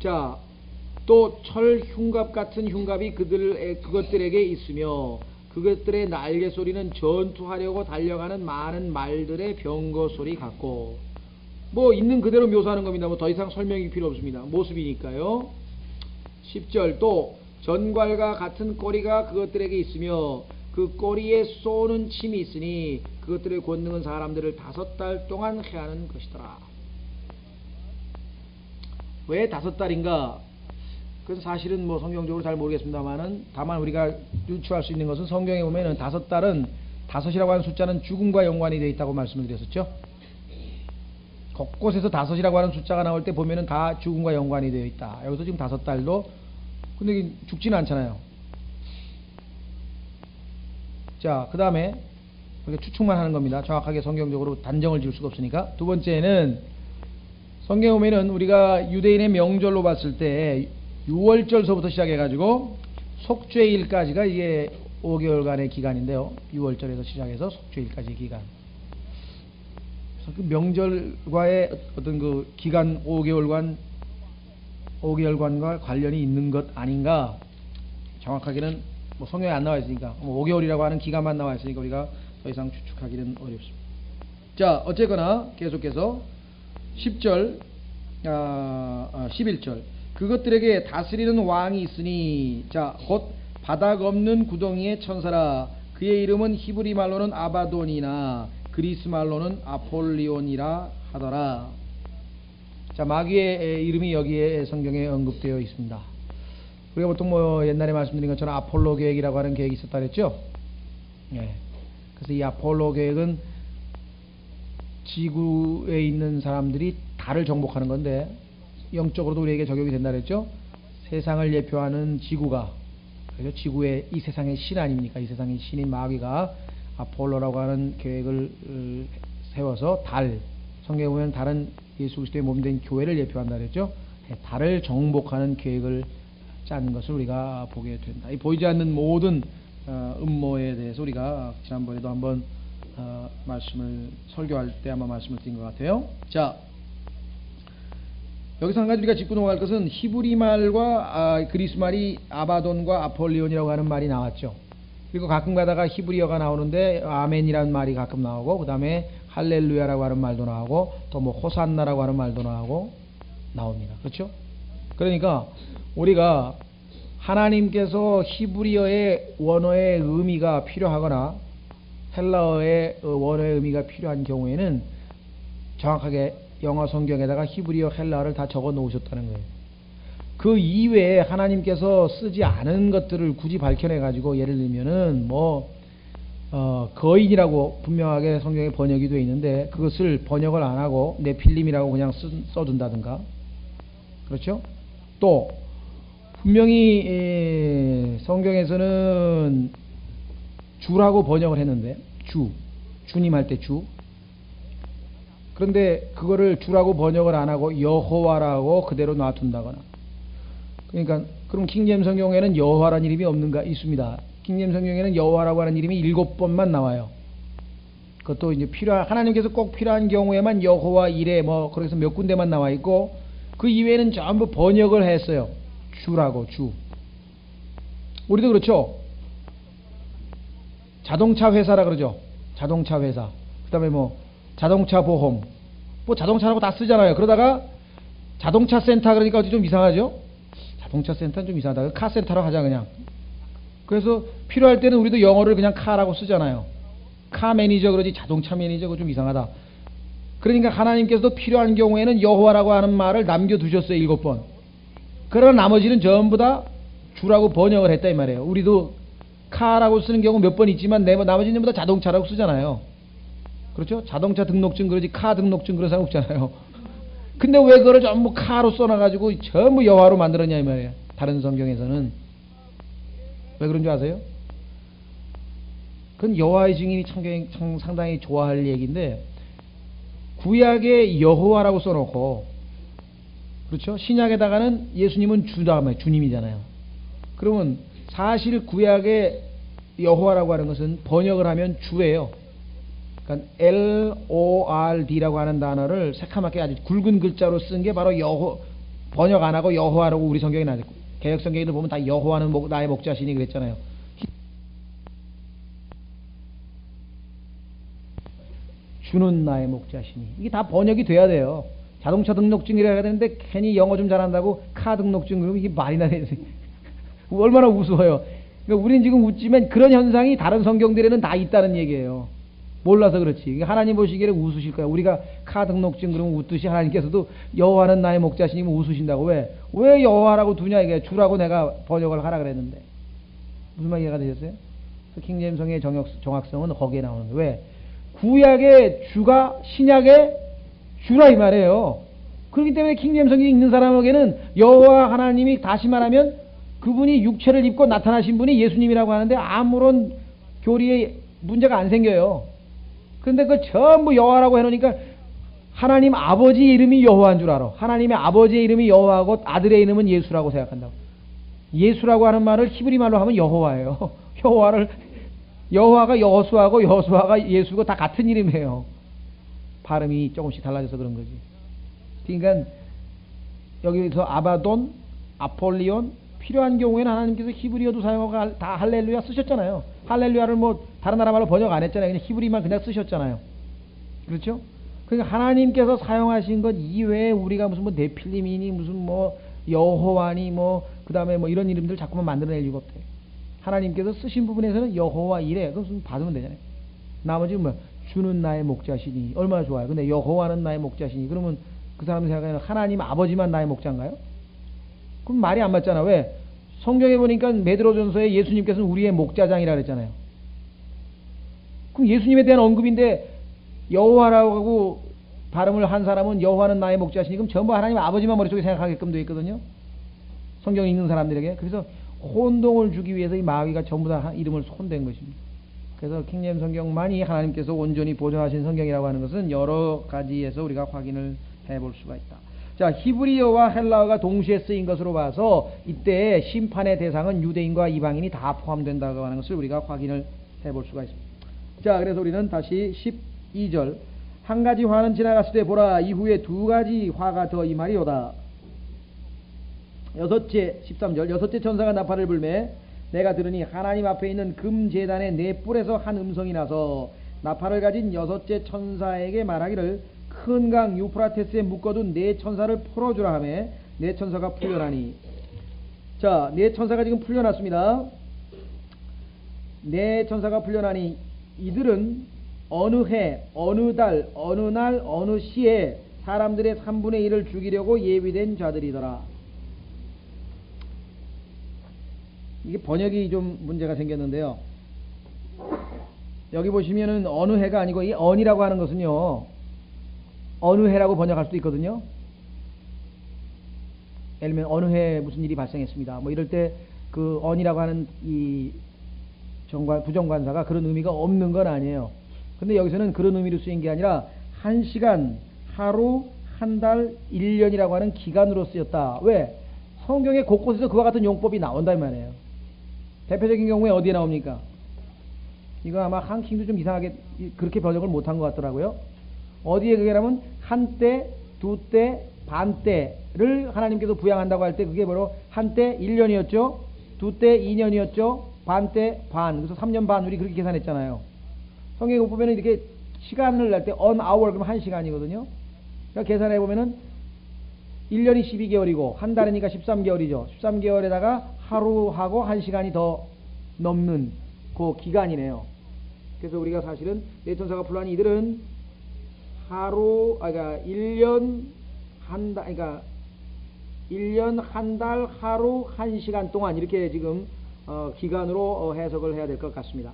자, 또 철 흉갑 같은 흉갑이 그것들에게 있으며 그것들의 날개 소리는 전투하려고 달려가는 많은 말들의 병거 소리 같고. 뭐 있는 그대로 묘사하는 겁니다. 뭐 더 이상 설명이 필요 없습니다. 모습이니까요. 10절. 또 전갈과 같은 꼬리가 그것들에게 있으며 그 꼬리에 쏘는 침이 있으니 그것들의 권능은 사람들을 5달 동안 해하는 것이더라. 왜 5달인가? 그건 사실은 뭐 성경적으로 잘 모르겠습니다만은, 다만 우리가 유추할 수 있는 것은 성경에 보면은 5달은 5이라고 하는 숫자는 죽음과 연관이 되어 있다고 말씀을 드렸었죠. 곳곳에서 5이라고 하는 숫자가 나올 때 보면은 다 죽음과 연관이 되어 있다. 여기서 지금 5달도 근데 죽지는 않잖아요. 자, 그 다음에 우리가 추측만 하는 겁니다. 정확하게 성경적으로 단정을 지을 수가 없으니까. 두 번째는 성경에 보면은 우리가 유대인의 명절로 봤을 때 6월절서부터 시작해가지고 속죄일까지가 이게 5개월간의 기간인데요. 6월절에서 시작해서 속죄일까지의 기간. 그래서 그 명절과의 어떤 그 기간 5개월간과 관련이 있는 것 아닌가? 정확하게는 뭐 성경에 안 나와 있으니까, 5개월이라고 하는 기간만 나와 있으니까 우리가 더 이상 추측하기는 어렵습니다. 자, 어쨌거나 계속해서 10절, 11절. 그것들에게 다스리는 왕이 있으니, 자, 곧 바닥 없는 구덩이의 천사라. 그의 이름은 히브리 말로는 아바돈이나 그리스 말로는 아폴리온이라 하더라. 자, 마귀의 이름이 여기에 성경에 언급되어 있습니다. 우리가 보통 뭐 옛날에 말씀드린 것처럼 아폴로 계획이라고 하는 계획이 있었다 그랬죠. 예. 그래서 이 아폴로 계획은 지구에 있는 사람들이 달을 정복하는 건데, 영적으로도 우리에게 적용이 된다 그랬죠. 세상을 예표하는 지구가, 그래서 지구의 이 세상의 신 아닙니까? 이 세상의 신인 마귀가 아폴로라고 하는 계획을 세워서 달, 성경에 보면 달은 예수 그리스도의 몸된 교회를 예표한다 그랬죠. 달을 정복하는 계획을 짠 것을 우리가 보게 된다. 이 보이지 않는 모든 음모에 대해서 우리가 지난번에도 한번 말씀을 설교할 때 아마 말씀을 드린 것 같아요. 자, 여기서 한 가지 우리가 짚고 넘어갈 것은 히브리 말과 그리스 말이 아바돈과 아폴리온이라고 하는 말이 나왔죠. 그리고 가끔 가다가 히브리어가 나오는데 아멘이라는 말이 가끔 나오고, 그 다음에 할렐루야라고 하는 말도 나오고, 또 뭐 호산나라고 하는 말도 나옵니다. 그렇죠? 그러니까 우리가 하나님께서 히브리어의 원어의 의미가 필요하거나 헬라어의 원어의 의미가 필요한 경우에는 정확하게 영어 성경에다가 히브리어 헬라어를 다 적어 놓으셨다는 거예요. 그 이외에 하나님께서 쓰지 않은 것들을 굳이 밝혀내 가지고, 예를 들면은 뭐 거인이라고 분명하게 성경에 번역이 되어 있는데 그것을 번역을 안 하고 네필림이라고 그냥 써둔다든가, 그렇죠? 또 분명히 성경에서는 주라고 번역을 했는데, 주님 할 때 주, 그런데 그거를 주라고 번역을 안 하고 여호와라고 그대로 놔둔다거나. 그러니까 그럼 킹제임 성경에는 여호와라는 이름이 없는가? 있습니다. 킹제임 성경에는 여호와라고 하는 이름이 7번만 나와요. 그것도 이제 하나님께서 꼭 필요한 경우에만 여호와 이레 뭐 그래서 몇 군데만 나와 있고, 그 이외에는 전부 번역을 했어요. 주라고, 주. 우리도 그렇죠. 자동차 회사라 그러죠. 자동차 회사. 그 다음에 뭐 자동차 보험, 뭐 자동차라고 다 쓰잖아요. 그러다가 자동차 센터 그러니까 어디 좀 이상하죠. 자동차 센터는 좀 이상하다. 카센터로 하자 그냥. 그래서 필요할 때는 우리도 영어를 그냥 카라고 쓰잖아요. 카 매니저 그러지 자동차 매니저 그거 좀 이상하다. 그러니까 하나님께서도 필요한 경우에는 여호와라고 하는 말을 남겨두셨어요. 7번. 그러나 나머지는 전부 다 주라고 번역을 했다 이 말이에요. 우리도 카라고 쓰는 경우 몇 번 있지만 나머지는 전부 다 자동차라고 쓰잖아요. 그렇죠? 자동차 등록증 그러지 카 등록증 그런 사람 없잖아요. 근데 왜 그걸 전부 카로 써놔가지고 전부 여호와로 만들었냐 이 말이에요. 다른 성경에서는. 왜 그런 줄 아세요? 그건 여호와의 증인이 상당히 좋아할 얘기인데, 구약에 여호와라고 써놓고, 그렇죠? 신약에다가는 예수님은 주님이잖아요. 그러면 사실 구약에 여호와라고 하는 것은 번역을 하면 주예요. 그러니까 LORD라고 하는 단어를 새카맣게 아주 굵은 글자로 쓴 게 바로 번역 안 하고 여호와라고 우리 성경에 나왔고, 개역 성경에도 보면 다 여호와는 나의 목자시니 그랬잖아요. 주는 나의 목자시니. 이게 다 번역이 돼야 돼요. 자동차 등록증이라 해야 되는데 괜히 영어 좀 잘한다고 카 등록증 그러면 이게 말이나 되지. 얼마나 우스워요. 그러니까 우리는 지금 웃지만 그런 현상이 다른 성경들에는 다 있다는 얘기예요. 몰라서 그렇지. 하나님 보시기에는 웃으실 거예요. 우리가 카 등록증 그러면 웃듯이 하나님께서도 여호와는 나의 목자시니면 웃으신다고. 왜 여호와라고 두냐 이게. 주라고 내가 번역을 하라 그랬는데. 무슨 말 이해가 되셨어요? 킹제임성의 정확성은 거기에 나오는 거예요. 왜? 구약의 주가 신약의 주라 이 말이에요. 그렇기 때문에 킹제임성이 읽는 사람에게는 여호와 하나님이 다시 말하면 그분이 육체를 입고 나타나신 분이 예수님이라고 하는데 아무런 교리에 문제가 안 생겨요. 그런데 그걸 전부 여호와라고 해놓으니까 하나님 아버지 이름이 여호와인 줄 알아. 하나님의 아버지의 이름이 여호와고 아들의 이름은 예수라고 생각한다고. 예수라고 하는 말을 히브리 말로 하면 여호와예요. 여호와가 여호수아고 여호수아가 예수고 다 같은 이름이에요. 발음이 조금씩 달라져서 그런 거지. 그러니까 여기서 아바돈, 아폴리온 필요한 경우에는 하나님께서 히브리어도 사용하고 다 할렐루야 쓰셨잖아요. 할렐루야를 뭐 다른 나라 말로 번역 안 했잖아요. 그냥 히브리만 그냥 쓰셨잖아요. 그렇죠? 그러니까 하나님께서 사용하신 것 이외에 우리가 무슨 뭐 네필림이니 무슨 뭐 여호와니 뭐 그 다음에 뭐 이런 이름들 자꾸만 만들어낼 이유가 없대요. 하나님께서 쓰신 부분에서는 여호와 이래. 그럼 받으면 되잖아요. 나머지는 뭐 주는 나의 목자시니 얼마나 좋아요. 근데 여호와는 나의 목자시니 그러면 그 사람 생각에는 하나님 아버지만 나의 목자인가요? 그럼 말이 안 맞잖아. 왜? 성경에 보니까 베드로전서에 예수님께서는 우리의 목자장이라 그랬잖아요. 그럼 예수님에 대한 언급인데 여호와라고 하고 발음을 한 사람은 여호와는 나의 목자시니 그럼 전부 하나님 아버지만 머릿속에 생각하게끔 되어 있거든요. 성경 읽는 사람들에게. 그래서 혼동을 주기 위해서 이 마귀가 전부 다 이름을 손댄 것입니다. 그래서 킹제임 성경만이 하나님께서 온전히 보존하신 성경이라고 하는 것은 여러 가지에서 우리가 확인을 해볼 수가 있다. 자, 히브리어와 헬라어가 동시에 쓰인 것으로 봐서 이때 심판의 대상은 유대인과 이방인이 다 포함된다고 하는 것을 우리가 확인을 해볼 수가 있습니다. 자, 그래서 우리는 다시 12절 한 가지 화는 지나갔을 때 보라 이후에 두 가지 화가 더 임하리로다. 여섯째 13절 여섯째 천사가 나팔을 불매 내가 들으니 하나님 앞에 있는 금 제단의 네 뿔에서 한 음성이 나서 나팔을 가진 여섯째 천사에게 말하기를 큰 강 유프라테스에 묶어둔 네 천사를 풀어주라 하며 네 천사가 풀려나니. 자, 네 천사가 지금 풀려났습니다. 네 천사가 풀려나니 이들은 어느 해, 어느 달, 어느 날, 어느 시에 사람들의 3분의 1을 죽이려고 예비된 자들이더라. 이게 번역이 좀 문제가 생겼는데요. 여기 보시면은 어느 해가 아니고 이 언이라고 하는 것은요. 어느 해라고 번역할 수도 있거든요. 예를 들면 어느 해 무슨 일이 발생했습니다. 뭐 이럴 때 그 언이라고 하는 이 부정관사가 그런 의미가 없는 건 아니에요. 근데 여기서는 그런 의미로 쓰인 게 아니라 한 시간, 하루, 한 달, 1년이라고 하는 기간으로 쓰였다. 왜? 성경에 곳곳에서 그와 같은 용법이 나온다 이 말이에요. 대표적인 경우에 어디에 나옵니까? 이거 아마 한킹도 좀 이상하게 그렇게 번역을 못한 것 같더라고요. 어디에 그게라면 한때, 두때, 반때를 하나님께서 부양한다고 할 때 그게 바로 한때 1년이었죠. 두때 2년이었죠. 반때 반. 그래서 3년 반 우리 그렇게 계산했잖아요. 성경에 보면은 이렇게 시간을 낼 때 on hour 그러면 1시간이거든요. 그러니까 계산해 보면은 1년이 12개월이고 한 달이니까 13개월이죠. 13개월에다가 하루하고 1시간이 더 넘는 그 기간이네요. 그래서 우리가 사실은 네천사가 풀어한 이들은 그러니까 1년 한 달, 그러니까 1년 한 달 하루 1시간 동안 이렇게 지금 기간으로 해석을 해야 될 것 같습니다.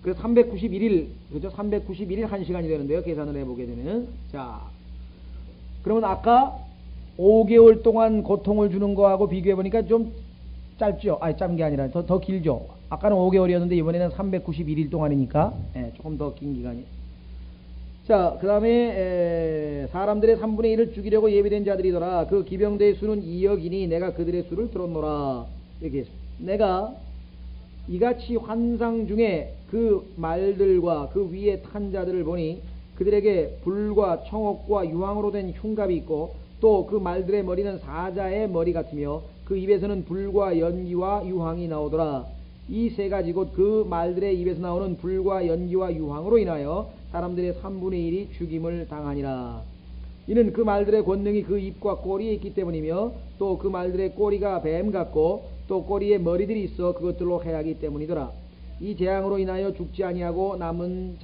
그래서 391일, 그죠? 391일 1시간이 되는데요. 계산을 해보게 되면은. 자, 그러면 아까 5개월 동안 고통을 주는 거하고 비교해보니까 좀 짧죠? 아니, 짧은 게 아니라 더 길죠? 아까는 5개월이었는데 이번에는 391일 동안이니까, 조금 더 긴 기간이. 자, 그 다음에 사람들의 3분의 1을 죽이려고 예비된 자들이더라. 그 기병대의 수는 2억이니 내가 그들의 수를 들었노라. 이렇게 했습니다. 내가 이같이 환상 중에 그 말들과 그 위에 탄 자들을 보니 그들에게 불과 청옥과 유황으로 된 흉갑이 있고 또 그 말들의 머리는 사자의 머리 같으며 그 입에서는 불과 연기와 유황이 나오더라. 이 세 가지 곧 그 말들의 입에서 나오는 불과 연기와 유황으로 인하여 사람들의 3분의 1이 죽임을 당하니라. 이는 그 말들의 권능이 그 입과 꼬리에 있기 때문이며 또 그 말들의 꼬리가 뱀 같고 또 꼬리에 머리들이 있어 그것들로 해하기 때문이더라. 이 재앙으로 인하여 죽지 아니하고 남은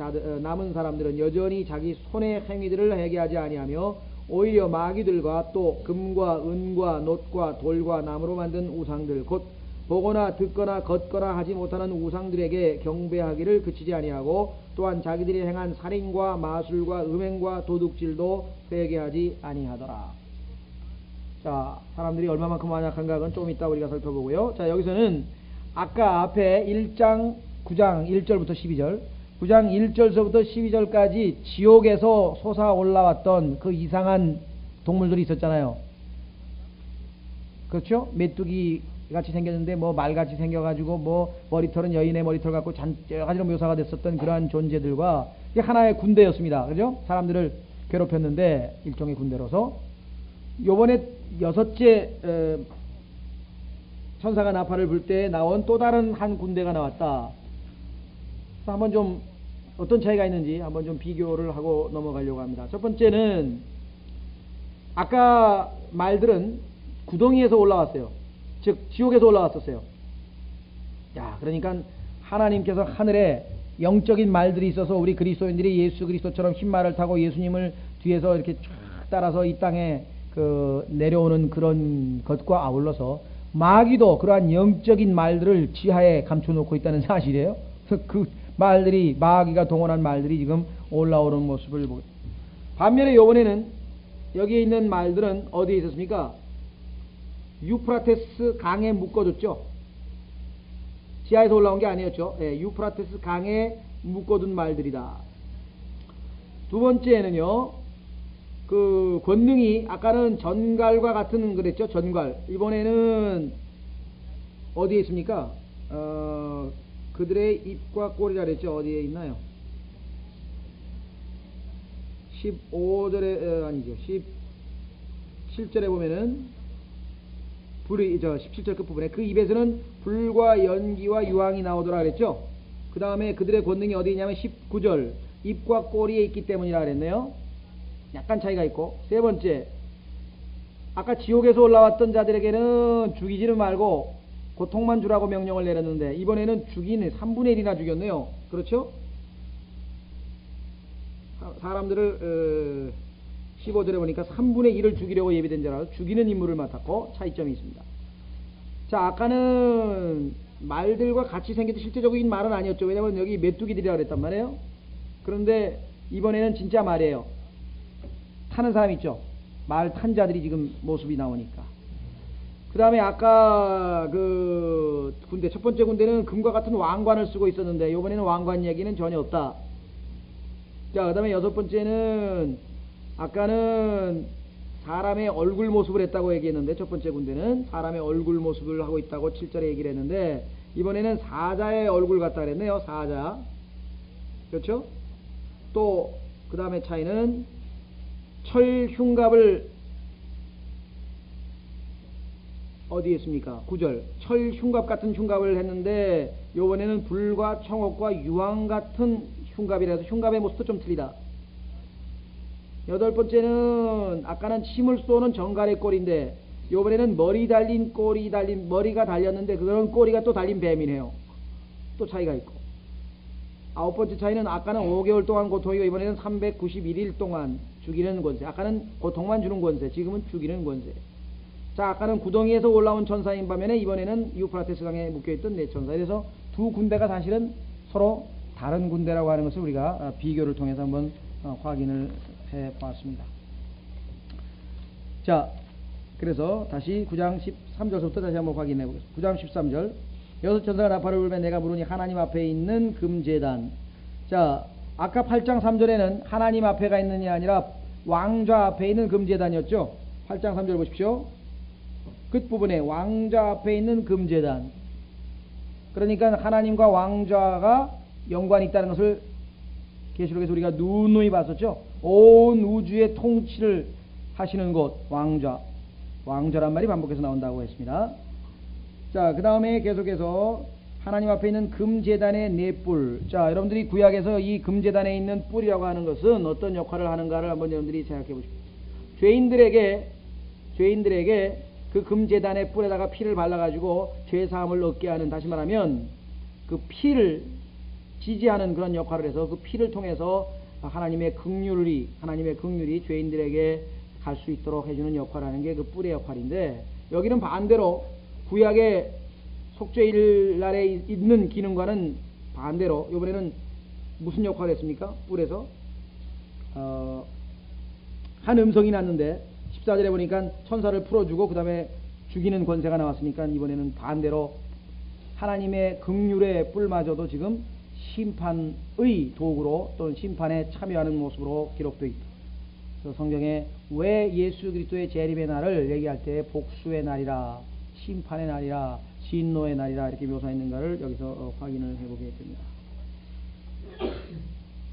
사람들은 여전히 자기 손의 행위들을 해게 하지 아니하며 오히려 마귀들과 또 금과 은과 놋과 돌과 나무로 만든 우상들 곧 보거나 듣거나 걷거나 하지 못하는 우상들에게 경배하기를 그치지 아니하고 또한 자기들이 행한 살인과 마술과 음행과 도둑질도 회개하지 아니하더라. 자, 사람들이 얼마만큼 완악한가 그건 조금 이따 우리가 살펴보고요. 자, 여기서는 아까 앞에 1장 9장 1절부터 12절 9장 1절서부터 12절까지 지옥에서 솟아 올라왔던 그 이상한 동물들이 있었잖아요. 그렇죠? 메뚜기 같이 생겼는데 뭐 말같이 생겨가지고 뭐 머리털은 여인의 머리털 갖고 여러 가지로 묘사가 됐었던 그러한 존재들과 이게 하나의 군대였습니다. 그죠? 사람들을 괴롭혔는데 일종의 군대로서 요번에 6째 천사가 나팔을 불 때 나온 또 다른 한 군대가 나왔다. 그래서 한번 좀 어떤 차이가 있는지 한번 좀 비교를 하고 넘어가려고 합니다. 첫 번째는 아까 말들은 구덩이에서 올라왔어요. 즉 지옥에서 올라왔었어요. 야, 그러니까 하나님께서 하늘에 영적인 말들이 있어서 우리 그리스도인들이 예수 그리스도처럼 흰 말을 타고 예수님을 뒤에서 이렇게 쫙 따라서 이 땅에 내려오는 그런 것과 아울러서 마귀도 그러한 영적인 말들을 지하에 감춰놓고 있다는 사실이에요. 그래서 그 말들이 마귀가 동원한 말들이 지금 올라오는 모습을 보고 반면에 이번에는 여기에 있는 말들은 어디에 있었습니까? 유프라테스 강에 묶어뒀죠. 지하에서 올라온 게 아니었죠. 유프라테스 강에 묶어둔 말들이다. 두 번째는요, 그 권능이 아까는 전갈과 같은 그랬죠. 전갈. 이번에는 어디에 있습니까? 그들의 입과 꼬리라 그랬죠. 어디에 있나요? 15절에 아니죠. 17절에 보면은 불이 17절 끝부분에 그 입에서는 불과 연기와 유황이 나오더라 그랬죠. 그 다음에 그들의 권능이 어디 있냐면 19절 입과 꼬리에 있기 때문이라 그랬네요. 약간 차이가 있고, 세 번째 아까 지옥에서 올라왔던 자들에게는 죽이지는 말고 고통만 주라고 명령을 내렸는데 이번에는 죽이는 3분의 1이나 죽였네요. 그렇죠? 사람들을 15절에 보니까 3분의 1을 죽이려고 예비된 자라서 죽이는 임무를 맡았고 차이점이 있습니다. 자, 아까는 말들과 같이 생겼던 실제적인 말은 아니었죠. 왜냐하면 여기 메뚜기들이라고 그랬단 말이에요. 그런데 이번에는 진짜 말이에요. 타는 사람 있죠. 말 탄 자들이 지금 모습이 나오니까. 그 다음에 아까 그 군대 첫 번째 군대는 금과 같은 왕관을 쓰고 있었는데 이번에는 왕관 얘기는 전혀 없다. 자, 그 다음에 여섯 번째는 아까는 사람의 얼굴 모습을 했다고 얘기했는데 첫 번째 군대는 사람의 얼굴 모습을 하고 있다고 7절에 얘기를 했는데 이번에는 사자의 얼굴 같다 그랬네요. 사자. 그렇죠? 또 그 다음에 차이는 철 흉갑을 어디에 있습니까? 9절 철 흉갑 같은 흉갑을 했는데 요번에는 불과 청옥과 유황 같은 흉갑이라서 흉갑의 모습도 좀 틀리다. 여덟 번째는 아까는 침을 쏘는 정갈의 꼴인데 요번에는 머리가 달렸는데 그런 꼬리가 또 달린 뱀이네요. 또 차이가 있고. 아홉 번째 차이는 아까는 5개월 동안 고통이고 이번에는 391일 동안 죽이는 권세. 아까는 고통만 주는 권세, 지금은 죽이는 권세. 자, 아까는 구덩이에서 올라온 천사인 반면에 이번에는 유프라테스 강에 묶여있던 네 천사. 그래서 두 군대가 사실은 서로 다른 군대라고 하는 것을 우리가 비교를 통해서 한번 확인을 해 보았습니다. 자, 그래서 다시 9장 13절부터 다시 한번 확인해 보겠습니다. 9장 13절. 여섯 천사가 나팔을 불며 내가 부르니 하나님 앞에 있는 금제단. 자, 아까 8장 3절에는 하나님 앞에가 있느냐 아니라 왕좌 앞에 있는 금제단이었죠. 8장 3절 보십시오. 끝부분에 왕좌 앞에 있는 금제단. 그러니까 하나님과 왕좌가 연관이 있다는 것을 계시록에서 우리가 누누이 봤었죠. 온 우주의 통치를 하시는 곳 왕좌. 왕좌란 말이 반복해서 나온다고 했습니다. 자, 그 다음에 계속해서 하나님 앞에 있는 금제단의 네 뿔. 자, 여러분들이 구약에서 이 금제단에 있는 뿔이라고 하는 것은 어떤 역할을 하는가를 한번 여러분들이 생각해 보십시오. 죄인들에게 그 금제단의 뿔에다가 피를 발라가지고 죄사함을 얻게 하는, 다시 말하면 그 피를 지지하는 그런 역할을 해서 그 피를 통해서 하나님의 긍휼이 죄인들에게 갈 수 있도록 해주는 역할을 하는 게 그 뿔의 역할인데, 여기는 반대로 구약의 속죄일 날에 있는 기능과는 반대로 이번에는 무슨 역할을 했습니까? 뿔에서 한 음성이 났는데 14절에 보니까 천사를 풀어주고 그 다음에 죽이는 권세가 나왔으니까 이번에는 반대로 하나님의 긍휼의 뿔마저도 지금 심판의 도구로 또는 심판에 참여하는 모습으로 기록되어 있다. 그래서 성경에 왜 예수 그리스도의 재림의 날을 얘기할 때 복수의 날이라, 심판의 날이라, 진노의 날이라 이렇게 묘사했는가를 여기서 확인을 해보게 됩니다.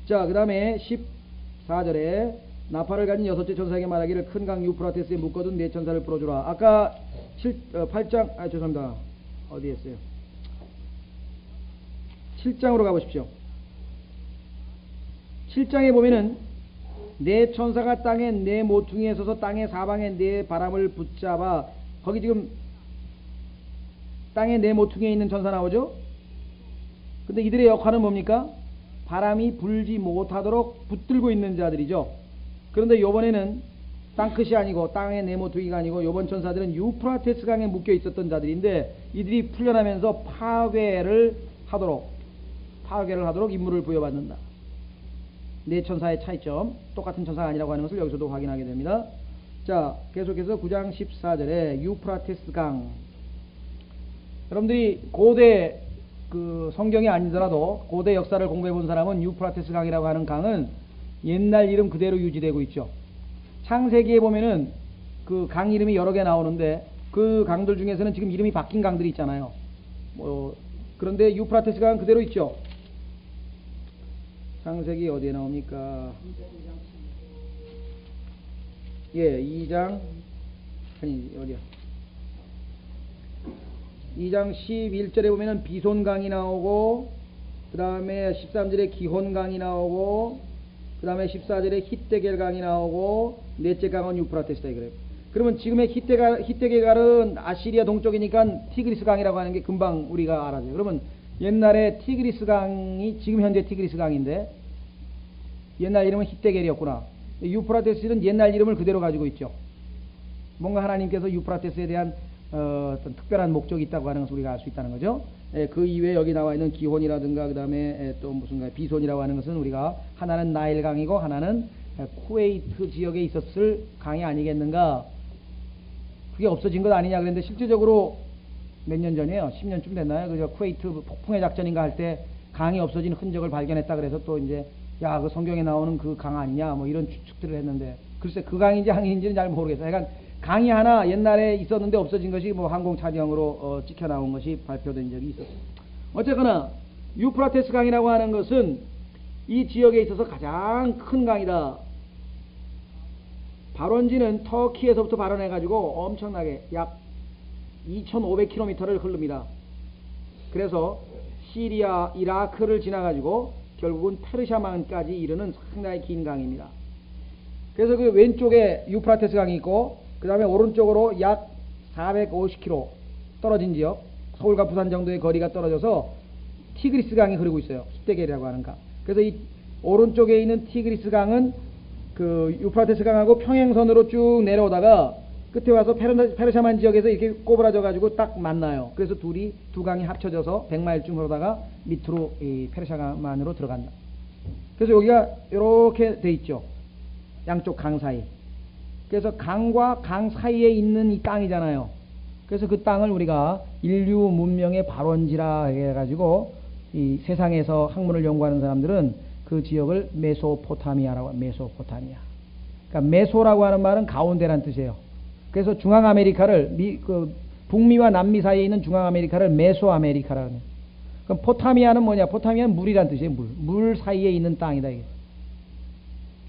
자, 그 다음에 14절에 나팔을 가진 여섯째 천사에게 말하기를 큰 강 유프라테스에 묶어둔 네 천사를 풀어주라. 아까 8장 죄송합니다. 어디에 있어요? 7장으로 가보십시오. 7장에 보면은 네 천사가 땅에 네 모퉁이에 서서 땅의 사방에 네 바람을 붙잡아, 거기 지금 땅에 네 모퉁이에 있는 천사 나오죠? 근데 이들의 역할은 뭡니까? 바람이 불지 못하도록 붙들고 있는 자들이죠. 그런데 요번에는 땅끝이 아니고 땅의 네 모퉁이가 아니고 요번 천사들은 유프라테스 강에 묶여 있었던 자들인데 이들이 풀려나면서 파괴를 하도록 임무를 부여받는다. 네 천사의 차이점, 똑같은 천사가 아니라고 하는 것을 여기서도 확인하게 됩니다. 자, 계속해서 9장 14절에 유프라테스 강. 여러분들이 고대 그 성경이 아니더라도 고대 역사를 공부해 본 사람은 유프라테스 강이라고 하는 강은 옛날 이름 그대로 유지되고 있죠. 창세기에 보면은 그 강 이름이 여러 개 나오는데 그 강들 중에서는 지금 이름이 바뀐 강들이 있잖아요. 그런데 유프라테스 강 그대로 있죠. 창세기 어디에 나옵니까? 예, 2장 어디야? 2장 11절에 보면은 비손강이 나오고, 그 다음에 13절에 기혼강이 나오고, 그 다음에 14절에 히데겔강이 나오고, 넷째 강은 유프라테스다 그래요. 그러면 지금의 히데겔강은 아시리아 동쪽이니까 티그리스강이라고 하는 게 금방 우리가 알아요. 그러면 옛날에 티그리스강이 지금 현재 티그리스강인데 옛날 이름은 히데겔이었구나. 유프라테스는 옛날 이름을 그대로 가지고 있죠. 뭔가 하나님께서 유프라테스에 대한 어떤 특별한 목적이 있다고 하는 것을 우리가 알 수 있다는 거죠. 그 이외에 여기 나와 있는 기혼이라든가 그 다음에 또 무슨 비손이라고 하는 것은 우리가 하나는 나일강이고 하나는 쿠웨이트 지역에 있었을 강이 아니겠는가. 그게 없어진 것 아니냐 그랬는데 실제적으로 몇 년 전이에요. 10년쯤 됐나요? 그저 쿠웨이트 폭풍의 작전인가 할 때 강이 없어진 흔적을 발견했다 그래서 또 이제 야, 그 성경에 나오는 그 강 아니냐 뭐 이런 추측들을 했는데 글쎄 그 강인지 아닌지는 잘 모르겠어요. 그러니까 강이 하나 옛날에 있었는데 없어진 것이 뭐 항공차지형으로 찍혀 나온 것이 발표된 적이 있었어요. 어쨌거나 유프라테스 강이라고 하는 것은 이 지역에 있어서 가장 큰 강이다. 발원지는 터키에서부터 발원해 가지고 엄청나게 약 2500km를 흐릅니다. 그래서 시리아, 이라크를 지나 가지고 결국은 페르시아만까지 이르는 상당히 긴 강입니다. 그래서 그 왼쪽에 유프라테스 강이 있고 그 다음에 오른쪽으로 약 450km 떨어진 지역, 서울과 부산 정도의 거리가 떨어져서 티그리스 강이 흐르고 있어요. 숫대계라고 하는 강. 그래서 이 오른쪽에 있는 티그리스 강은 그 유프라테스 강하고 평행선으로 쭉 내려오다가 끝에 와서 페르샤만 지역에서 이렇게 꼬부라져 가지고 딱 만나요. 그래서 두 강이 합쳐져서 100마일쯤 흐르다가 밑으로 이 페르샤만으로 들어간다. 그래서 여기가 이렇게 돼 있죠. 양쪽 강 사이. 그래서 강과 강 사이에 있는 이 땅이잖아요. 그래서 그 땅을 우리가 인류 문명의 발원지라 해가지고 이 세상에서 학문을 연구하는 사람들은 그 지역을 메소포타미아라고 해요. 메소포타미아. 그러니까 메소라고 하는 말은 가운데란 뜻이에요. 그래서 중앙아메리카를 북미와 남미 사이에 있는 중앙아메리카를 메소아메리카라고 해요. 그럼 포타미아는 뭐냐? 포타미아는 물이란 뜻이에요. 물 사이에 있는 땅이다 이게.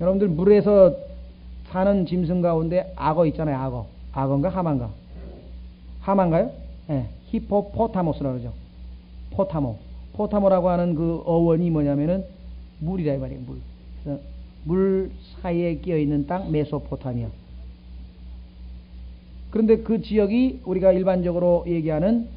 여러분들 물에서 사는 짐승 가운데 악어 있잖아요. 악어. 악어인가 하마인가? 하마인가요? 네. 히포포타모스라고 그러죠. 포타모라고 하는 그 어원이 뭐냐면은 물이라 이 말이에요. 물. 그래서 물 사이에 끼어 있는 땅 메소포타미아. 그런데 그 지역이 우리가 일반적으로 얘기하는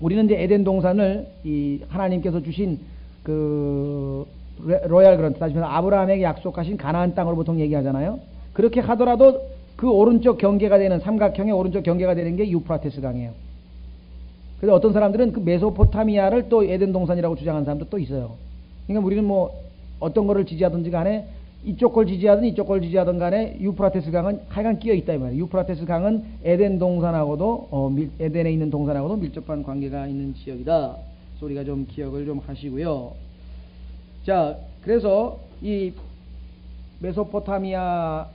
우리는 이제 에덴 동산을 이 하나님께서 주신 그 로얄 그런트 따지면 아브라함에게 약속하신 가나안 땅으로 보통 얘기하잖아요. 그렇게 하더라도 그 오른쪽 경계가 되는 삼각형의 오른쪽 경계가 되는 게 유프라테스 강이에요. 그래서 어떤 사람들은 그 메소포타미아를 또 에덴 동산이라고 주장하는 사람도 또 있어요. 그러니까 우리는 뭐 어떤 거를 지지하든지 간에 이쪽 걸 지지하든 이쪽 걸 지지하든 간에 유프라테스 강은 하여간 끼어 있다 이 말이에요. 유프라테스 강은 에덴 동산하고도 에덴에 있는 동산하고도 밀접한 관계가 있는 지역이다. 그래서 우리가 좀 기억을 좀 하시고요. 자, 그래서 이 메소포타미아를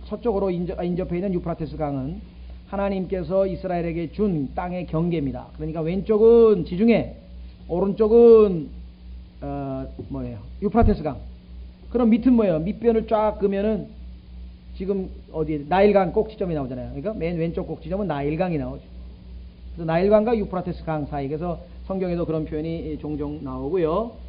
서쪽으로 인접해 있는 유프라테스 강은 하나님께서 이스라엘에게 준 땅의 경계입니다. 그러니까 왼쪽은 지중해, 오른쪽은 뭐예요? 유프라테스 강. 그럼 밑은 뭐예요? 밑변을 쫙 그면은 지금 어디에 나일강 꼭 지점이 나오잖아요. 그러니까 맨 왼쪽 꼭 지점은 나일강이 나오죠. 그래서 나일강과 유프라테스 강 사이. 그래서 성경에도 그런 표현이 종종 나오고요.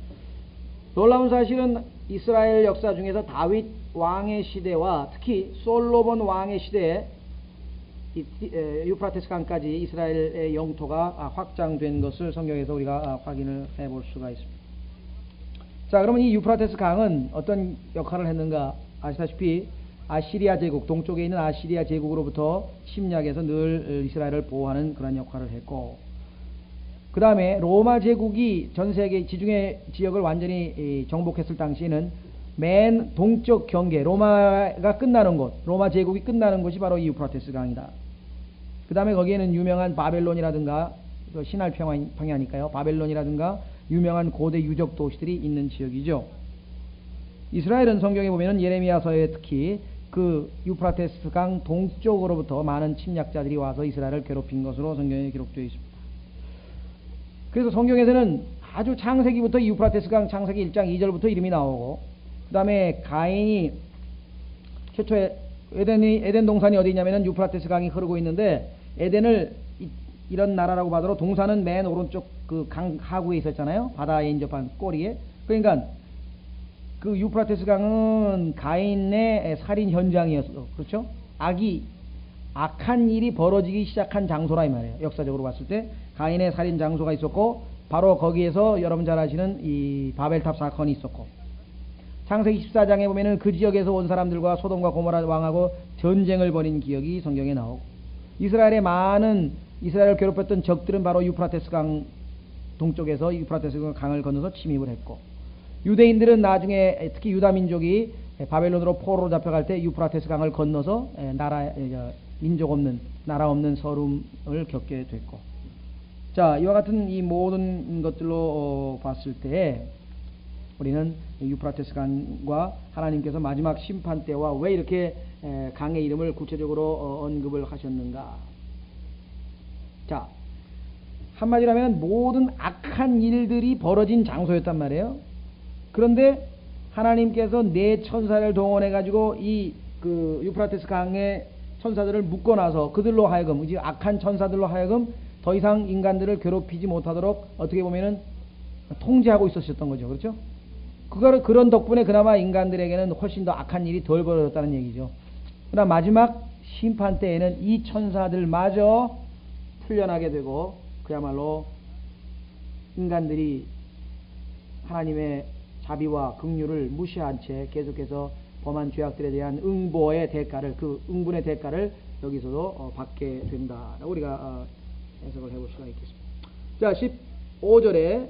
놀라운 사실은 이스라엘 역사 중에서 다윗 왕의 시대와 특히 솔로몬 왕의 시대에 유프라테스 강까지 이스라엘의 영토가 확장된 것을 성경에서 우리가 확인을 해볼 수가 있습니다. 자, 그러면 이 유프라테스 강은 어떤 역할을 했는가? 아시다시피 아시리아 제국, 동쪽에 있는 아시리아 제국으로부터 침략해서 늘 이스라엘을 보호하는 그런 역할을 했고, 그 다음에 로마 제국이 전 세계 지중해 지역을 완전히 정복했을 당시에는 맨 동쪽 경계, 로마가 끝나는 곳, 로마 제국이 끝나는 곳이 바로 이 유프라테스 강이다. 그 다음에 거기에는 유명한 바벨론이라든가, 신할 평야니까요. 바벨론이라든가 유명한 고대 유적 도시들이 있는 지역이죠. 이스라엘은 성경에 보면은 예레미야서에 특히 그 유프라테스 강 동쪽으로부터 많은 침략자들이 와서 이스라엘을 괴롭힌 것으로 성경에 기록되어 있습니다. 그래서 성경에서는 아주 창세기부터 유프라테스 강 창세기 1장 2절부터 이름이 나오고, 그 다음에 가인이 최초에 에덴 동산이 어디 있냐면은 유프라테스 강이 흐르고 있는데, 에덴을 이런 나라라고 봐도 동산은 맨 오른쪽 그 강 하구에 있었잖아요. 바다에 인접한 꼬리에. 그러니까 그 유프라테스 강은 가인의 살인 현장이었어. 그렇죠? 악한 일이 벌어지기 시작한 장소라 이 말이에요. 역사적으로 봤을 때 가인의 살인 장소가 있었고, 바로 거기에서 여러분 잘 아시는 이 바벨탑 사건이 있었고, 창세기 14장에 보면은 그 지역에서 온 사람들과 소돔과 고모라 왕하고 전쟁을 벌인 기억이 성경에 나오고, 이스라엘의 많은 이스라엘을 괴롭혔던 적들은 바로 유프라테스 강 동쪽에서 유프라테스 강을 건너서 침입을 했고, 유대인들은 나중에 특히 유다 민족이 바벨론으로 포로로 잡혀갈 때 유프라테스 강을 건너서 나라 없는 서름을 겪게 됐고, 자, 이와 같은 이 모든 것들로 봤을 때 우리는 유프라테스 강과 하나님께서 마지막 심판 때와 왜 이렇게 강의 이름을 구체적으로 언급을 하셨는가? 자, 한마디로 하면 모든 악한 일들이 벌어진 장소였단 말이에요. 그런데 하나님께서 네 천사를 동원해 가지고 이 그 유프라테스 강의 천사들을 묶어놔서 그들로 하여금, 이제 악한 천사들로 하여금 더 이상 인간들을 괴롭히지 못하도록 어떻게 보면은 통제하고 있었던 거죠. 그렇죠? 그런 덕분에 그나마 인간들에게는 훨씬 더 악한 일이 덜 벌어졌다는 얘기죠. 그러나 마지막 심판 때에는 이 천사들마저 풀려나게 되고 그야말로 인간들이 하나님의 자비와 긍휼을 무시한 채 계속해서 범한 죄악들에 대한 응보의 대가를, 그 응분의 대가를 여기서도 받게 된다라고 우리가 해석을 해볼 수가 있겠습니다. 자, 15절에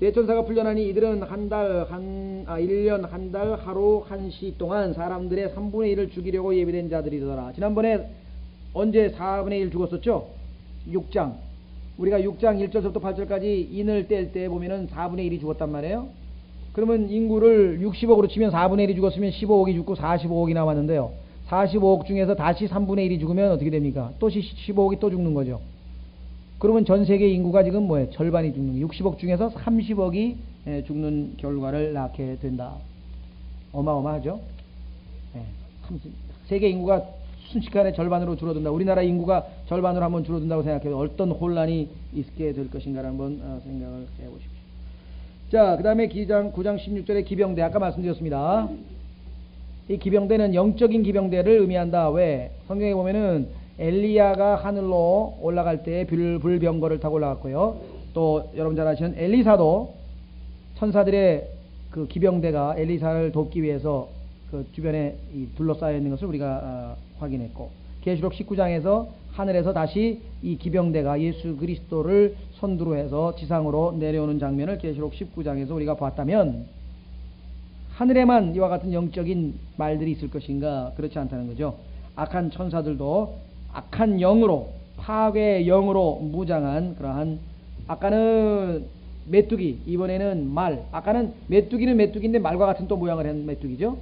네 천사가 풀려나니 이들은 1년 한 달 하루 1시 동안 사람들의 3분의 1을 죽이려고 예비된 자들이더라. 지난번에 언제 4분의 1 죽었었죠? 6장. 우리가 6장 1절부터 8절까지 인을 뗄 때 보면은 4분의 1이 죽었단 말이에요. 그러면 인구를 60억으로 치면 4분의 1이 죽었으면 15억이 죽고 45억이 남았는데요. 45억 중에서 다시 3분의 1이 죽으면 어떻게 됩니까? 또 15억이 또 죽는 거죠. 그러면 전 세계 인구가 지금 뭐예요? 절반이 죽는 거예요. 60억 중에서 30억이 죽는 결과를 낳게 된다. 어마어마하죠? 세계 인구가 순식간에 절반으로 줄어든다. 우리나라 인구가 절반으로 한번 줄어든다고 생각해도 어떤 혼란이 있게 될 것인가를 한번 생각을 해보십시오. 자, 그 다음에 9장 16절에 기병대, 아까 말씀드렸습니다. 이 기병대는 영적인 기병대를 의미한다. 왜? 성경에 보면은 엘리야가 하늘로 올라갈 때 불병거를 타고 올라갔고요. 또 여러분 잘 아시는 엘리사도 천사들의 그 기병대가 엘리사를 돕기 위해서 그 주변에 둘러싸여 있는 것을 우리가 확인했고, 계시록 19장에서 하늘에서 다시 이 기병대가 예수 그리스도를 선두로 해서 지상으로 내려오는 장면을 계시록 19장에서 우리가 봤다면 하늘에만 이와 같은 영적인 말들이 있을 것인가? 그렇지 않다는 거죠. 악한 천사들도 악한 영으로, 파괴의 영으로 무장한 그러한, 아까는 메뚜기, 이번에는 말. 아까는 메뚜기는 메뚜기인데 말과 같은 또 모양을 한 메뚜기죠.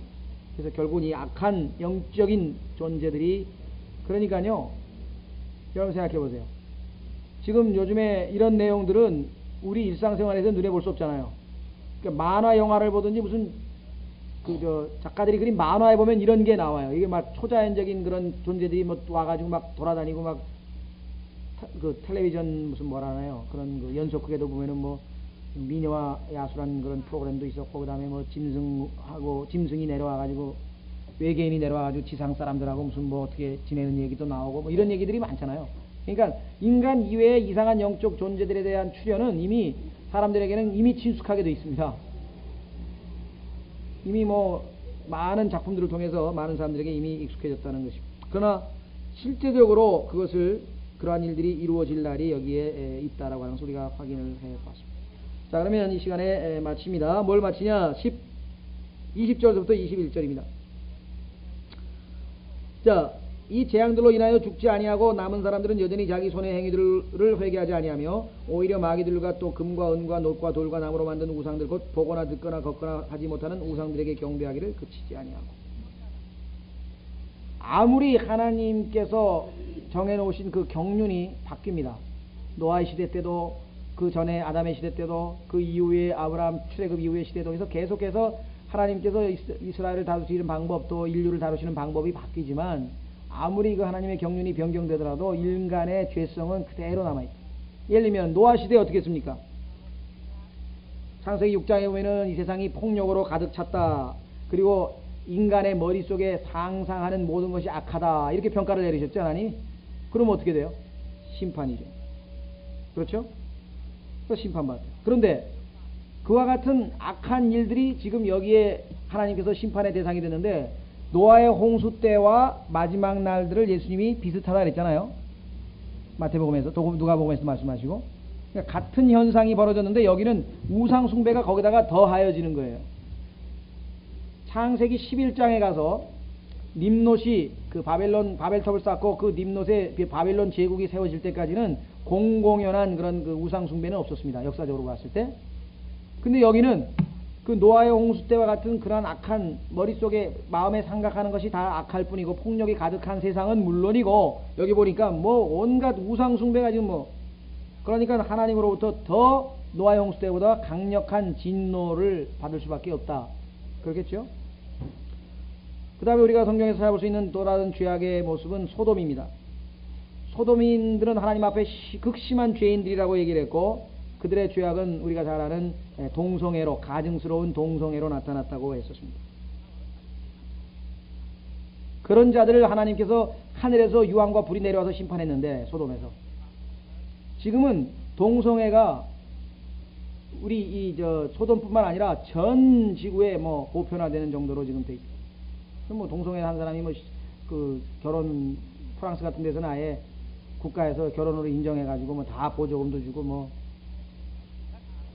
그래서 결국은 이 악한 영적인 존재들이, 그러니까요, 여러분 생각해 보세요. 지금 요즘에 이런 내용들은 우리 일상생활에서 눈에 볼 수 없잖아요. 그러니까 만화 영화를 보든지 무슨 작가들이 그린 만화에 보면 이런 게 나와요. 이게 막 초자연적인 그런 존재들이 뭐 와가지고 막 돌아다니고 막 그 텔레비전 무슨 뭐라나요? 그런 그 연속극에도 보면은 뭐 미녀와 야수란 그런 프로그램도 있었고, 그 다음에 뭐 짐승이 내려와가지고 외계인이 내려와가지고 지상 사람들하고 무슨 뭐 어떻게 지내는 얘기도 나오고 뭐 이런 얘기들이 많잖아요. 그러니까 인간 이외의 이상한 영적 존재들에 대한 출현은 이미 사람들에게는 이미 친숙하게 되어 있습니다. 이미 뭐 많은 작품들을 통해서 많은 사람들에게 이미 익숙해졌다는 것입니다. 그러나 실제적으로 그러한 일들이 이루어질 날이 여기에 있다라고 하는 것을 우리가 확인을 해봤습니다. 자, 그러면 이 시간에 마칩니다. 뭘 마치냐? 20절부터 21절입니다. 자, 이 재앙들로 인하여 죽지 아니하고 남은 사람들은 여전히 자기 손의 행위들을 회개하지 아니하며 오히려 마귀들과 또 금과 은과 놋과 돌과 나무로 만든 우상들, 곧 보거나 듣거나 걷거나 하지 못하는 우상들에게 경배하기를 그치지 아니하고. 아무리 하나님께서 정해놓으신 그 경륜이 바뀝니다. 노아의 시대 때도, 그 전에 아담의 시대 때도, 그 이후에 아브라함 출애굽 이후의 시대도 해서 계속해서 하나님께서 이스라엘을 다루시는 방법도 인류를 다루시는 방법이 바뀌지만, 아무리 그 하나님의 경륜이 변경되더라도 인간의 죄성은 그대로 남아있다. 예를 들면 노아 시대에 어떻게 했습니까? 창세기 6장에 보면은 이 세상이 폭력으로 가득 찼다. 그리고 인간의 머릿속에 상상하는 모든 것이 악하다. 이렇게 평가를 내리셨죠, 하나님? 그럼 어떻게 돼요? 심판이죠. 그렇죠? 그래서 심판받아요. 그런데 그와 같은 악한 일들이 지금 여기에 하나님께서 심판의 대상이 됐는데, 노아의 홍수 때와 마지막 날들을 예수님이 비슷하다 그랬잖아요. 마태복음에서, 누가복음에서 말씀하시고. 그러니까 같은 현상이 벌어졌는데 여기는 우상 숭배가 거기다가 더하여지는 거예요. 창세기 11장에 가서 님롯이 그 바벨탑을 쌓고 그 님롯의 바벨론 제국이 세워질 때까지는 공공연한 그런 그 우상 숭배는 없었습니다. 역사적으로 봤을 때. 근데 여기는 그 노아의 홍수 때와 같은 그런 악한, 머릿속에 마음에 생각하는 것이 다 악할 뿐이고 폭력이 가득한 세상은 물론이고, 여기 보니까 뭐 온갖 우상 숭배가 지금 뭐, 그러니까 하나님으로부터 더 노아의 홍수 때보다 강력한 진노를 받을 수밖에 없다. 그렇겠죠? 그 다음에 우리가 성경에서 찾아볼 수 있는 또 다른 죄악의 모습은 소돔입니다. 소돔인들은 하나님 앞에 극심한 죄인들이라고 얘기를 했고, 그들의 죄악은 우리가 잘 아는 동성애로, 가증스러운 동성애로 나타났다고 했었습니다. 그런 자들을 하나님께서 하늘에서 유황과 불이 내려와서 심판했는데, 소돔에서. 지금은 동성애가 우리 소돔뿐만 아니라 전 지구에 보편화되는 정도로 지금 돼 있습니다. 동성애 한 사람이 결혼, 프랑스 같은 데서는 아예 국가에서 결혼으로 인정해가지고 다 보조금도 주고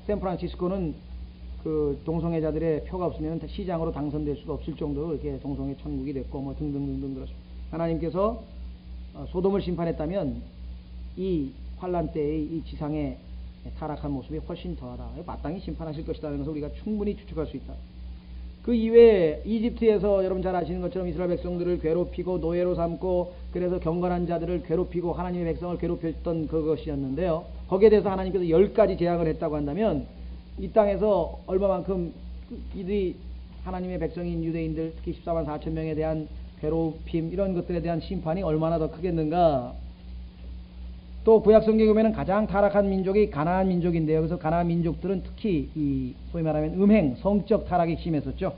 샌프란시스코는 그 동성애자들의 표가 없으면 시장으로 당선될 수도 없을 정도로 이렇게 동성애 천국이 됐고 등등등등 그렇습니다. 하나님께서 소돔을 심판했다면 이 환란 때의 이 지상의 타락한 모습이 훨씬 더하다. 마땅히 심판하실 것이라는 것을 우리가 충분히 추측할 수 있다. 그 이외에 이집트에서 여러분 잘 아시는 것처럼 이스라엘 백성들을 괴롭히고 노예로 삼고 그래서 경건한 자들을 괴롭히고 하나님의 백성을 괴롭혔던 그것이었는데요. 거기에 대해서 하나님께서 10가지 재앙을 했다고 한다면 이 땅에서 얼마만큼 이들이 하나님의 백성인 유대인들 특히 14만 4천 명에 대한 괴롭힘 이런 것들에 대한 심판이 얼마나 더 크겠는가. 또 구약 성경에 보면 가장 타락한 민족이 가나안 민족인데요. 그래서 가나안 민족들은 특히 이 소위 말하면 음행, 성적 타락이 심했었죠.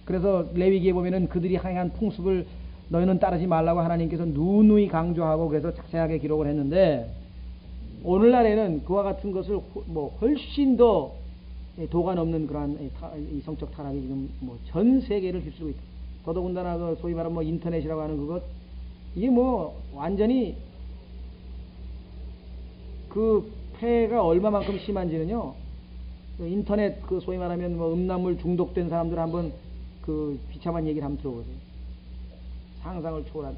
그래서 레위기에 보면은 그들이 행한 풍습을 너희는 따르지 말라고 하나님께서 누누이 강조하고 그래서 자세하게 기록을 했는데, 오늘날에는 그와 같은 것을 훨씬 더 도가 넘는 그러한 이 성적 타락이 지금 전 세계를 휩쓸고 있다. 더더군다나 그 소위 말하면 인터넷이라고 하는 그것, 이게 완전히 그 폐해가 얼마만큼 심한지는요, 인터넷 그 소위 말하면 음란물 중독된 사람들 한번 그 비참한 얘기를 한번 들어보세요. 상상을 초월한.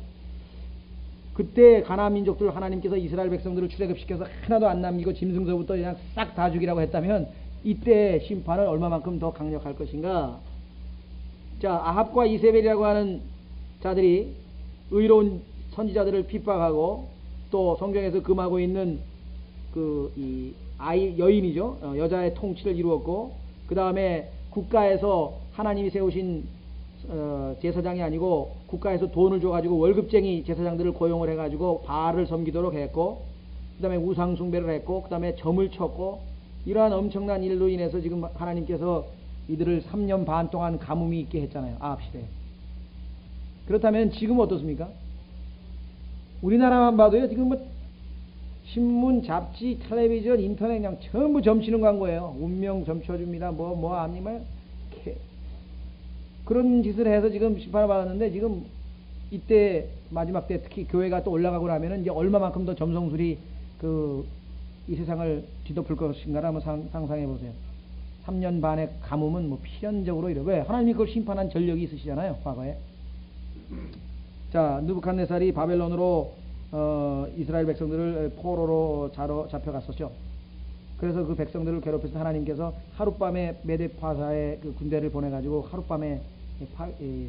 그때 가나안 민족들 하나님께서 이스라엘 백성들을 출애굽시켜서 하나도 안 남기고 짐승서부터 그냥 싹 다 죽이라고 했다면 이때 심판은 얼마만큼 더 강력할 것인가. 자, 아합과 이세벨이라고 하는 자들이 의로운 선지자들을 핍박하고 또 성경에서 금하고 있는 이 여인이죠. 여자의 통치를 이루었고, 그 다음에 국가에서 하나님이 세우신 제사장이 아니고 국가에서 돈을 줘가지고 월급쟁이 제사장들을 고용을 해가지고 바알을 섬기도록 했고, 그 다음에 우상 숭배를 했고, 그 다음에 점을 쳤고, 이러한 엄청난 일로 인해서 지금 하나님께서 이들을 3년 반 동안 가뭄이 있게 했잖아요. 아합 시대에. 그렇다면 지금 어떻습니까? 우리나라만 봐도요, 지금 신문, 잡지, 텔레비전, 인터넷 그냥 전부 점치는 광고예요. 운명 점쳐줍니다. 아니면 그런 짓을 해서 지금 심판을 받았는데, 지금 이때 마지막 때 특히 교회가 또 올라가고 나면은 이제 얼마만큼 더 점성술이 이 세상을 뒤덮을 것인가를 한번 상상해 보세요. 3년 반의 가뭄은 필연적으로 왜 하나님이 그걸 심판한 전력이 있으시잖아요, 과거에. 자, 느부갓네살이 바벨론으로 이스라엘 백성들을 포로로 잡혀갔었죠. 그래서 그 백성들을 괴롭혀서 하나님께서 하룻밤에 메데파사의 그 군대를 보내가지고 하룻밤에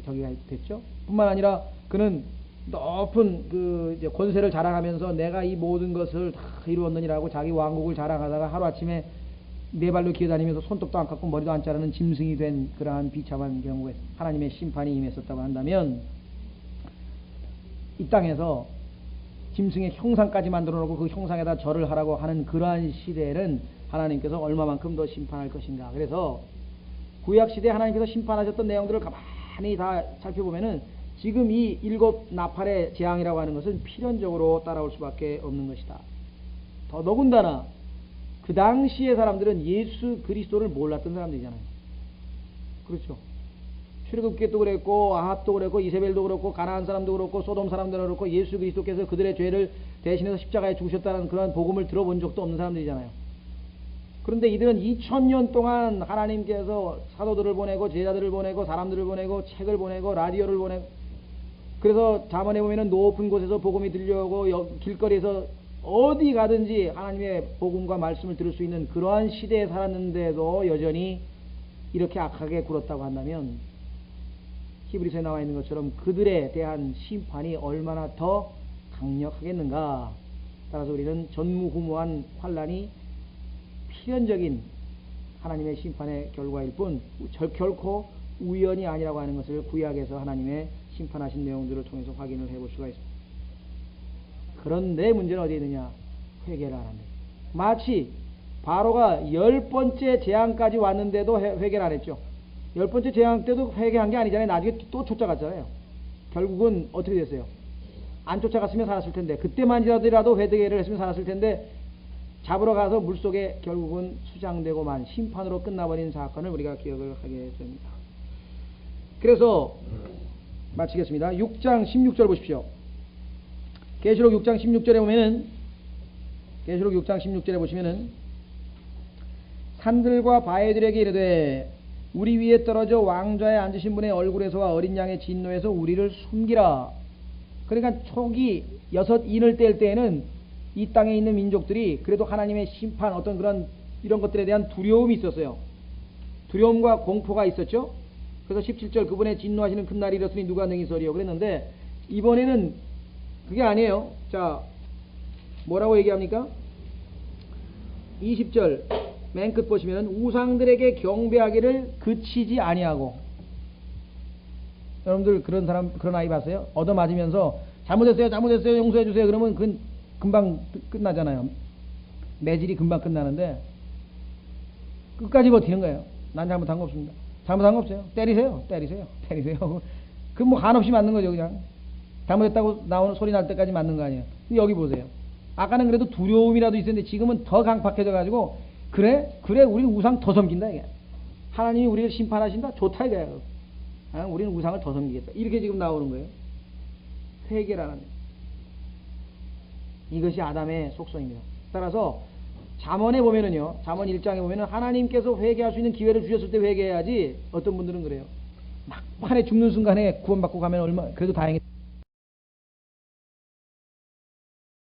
저기가 됐죠. 뿐만 아니라 그는 높은 이제 권세를 자랑하면서 내가 이 모든 것을 다 이루었느니라고 자기 왕국을 자랑하다가 하루아침에 네 발로 기어다니면서 손톱도 안 깎고 머리도 안 자르는 짐승이 된 그러한 비참한 경우에 하나님의 심판이 임했었다고 한다면, 이 땅에서 짐승의 형상까지 만들어 놓고 그 형상에다 절을 하라고 하는 그러한 시대에는 하나님께서 얼마만큼 더 심판할 것인가. 그래서 구약시대에 하나님께서 심판하셨던 내용들을 가만히 다 살펴보면은 지금 이 7 나팔의 재앙이라고 하는 것은 필연적으로 따라올 수밖에 없는 것이다. 더더군다나 그 당시의 사람들은 예수 그리스도를 몰랐던 사람들이잖아요. 그렇죠. 출애굽기도 그랬고, 아합도 그랬고, 이세벨도 그렇고, 가나안 사람도 그렇고, 소돔 사람도 그렇고, 예수 그리스도께서 그들의 죄를 대신해서 십자가에 죽으셨다는 그런 복음을 들어본 적도 없는 사람들이잖아요. 그런데 이들은 2000년 동안 하나님께서 사도들을 보내고, 제자들을 보내고, 사람들을 보내고, 책을 보내고, 라디오를 보내고, 그래서 잠언에 보면은 높은 곳에서 복음이 들려오고 길거리에서 어디 가든지 하나님의 복음과 말씀을 들을 수 있는 그러한 시대에 살았는데도 여전히 이렇게 악하게 굴었다고 한다면, 히브리서에 나와 있는 것처럼 그들에 대한 심판이 얼마나 더 강력하겠는가. 따라서 우리는 전무후무한 환란이 필연적인 하나님의 심판의 결과일 뿐 결코 우연이 아니라고 하는 것을 구약에서 하나님의 심판하신 내용들을 통해서 확인을 해볼 수가 있습니다. 그런데 문제는 어디에 있느냐? 회개를 안 한다. 마치 바로가 10번째 재앙까지 왔는데도 회개를 안 했죠. 10번째 재앙 때도 회개한 게 아니잖아요. 나중에 또 쫓아갔잖아요. 결국은 어떻게 됐어요? 안 쫓아갔으면 살았을 텐데, 그때만이라도 회개를 했으면 살았을 텐데, 잡으러 가서 물속에 결국은 수장되고만 심판으로 끝나버린 사건을 우리가 기억을 하게 됩니다. 그래서 마치겠습니다. 6장 16절 보십시오. 계시록 6장 16절에 보면은, 계시록 6장 16절에 보시면은, 산들과 바위들에게 이르되 우리 위에 떨어져 왕좌에 앉으신 분의 얼굴에서와 어린 양의 진노에서 우리를 숨기라. 그러니까 초기 6인을 뗄 때에는 이 땅에 있는 민족들이 그래도 하나님의 심판, 어떤 그런 이런 것들에 대한 두려움이 있었어요. 두려움과 공포가 있었죠. 그래서 17절 그분의 진노하시는 큰 날이 이렇으니 누가 능히 서리요 그랬는데, 이번에는 그게 아니에요. 자, 뭐라고 얘기합니까? 20절 맨 끝 보시면 우상들에게 경배하기를 그치지 아니하고. 여러분들 그런 아이 봤어요? 얻어맞으면서 잘못했어요 용서해주세요 그러면 그건 금방 끝나잖아요. 매질이 금방 끝나는데 끝까지 버티는 거예요. 난 잘못한 거 없습니다. 잘못한 거 없어요. 때리세요. 그 뭐 한없이 맞는 거죠. 그냥 잘못했다고 나오는 소리 날 때까지 맞는 거 아니에요. 여기 보세요. 아까는 그래도 두려움이라도 있었는데 지금은 더 강팍해져 가지고 그래 우리는 우상 더 섬긴다 이게. 하나님이 우리를 심판하신다? 좋다 이거예요. 우리는 우상을 더 섬기겠다. 이렇게 지금 나오는 거예요. 회개라는 이것이 아담의 속성입니다. 따라서 잠언에 보면은요, 잠언 1장에 보면은 하나님께서 회개할 수 있는 기회를 주셨을 때 회개해야지. 어떤 분들은 그래요. 막판에 죽는 순간에 구원받고 가면 그래도 다행이다.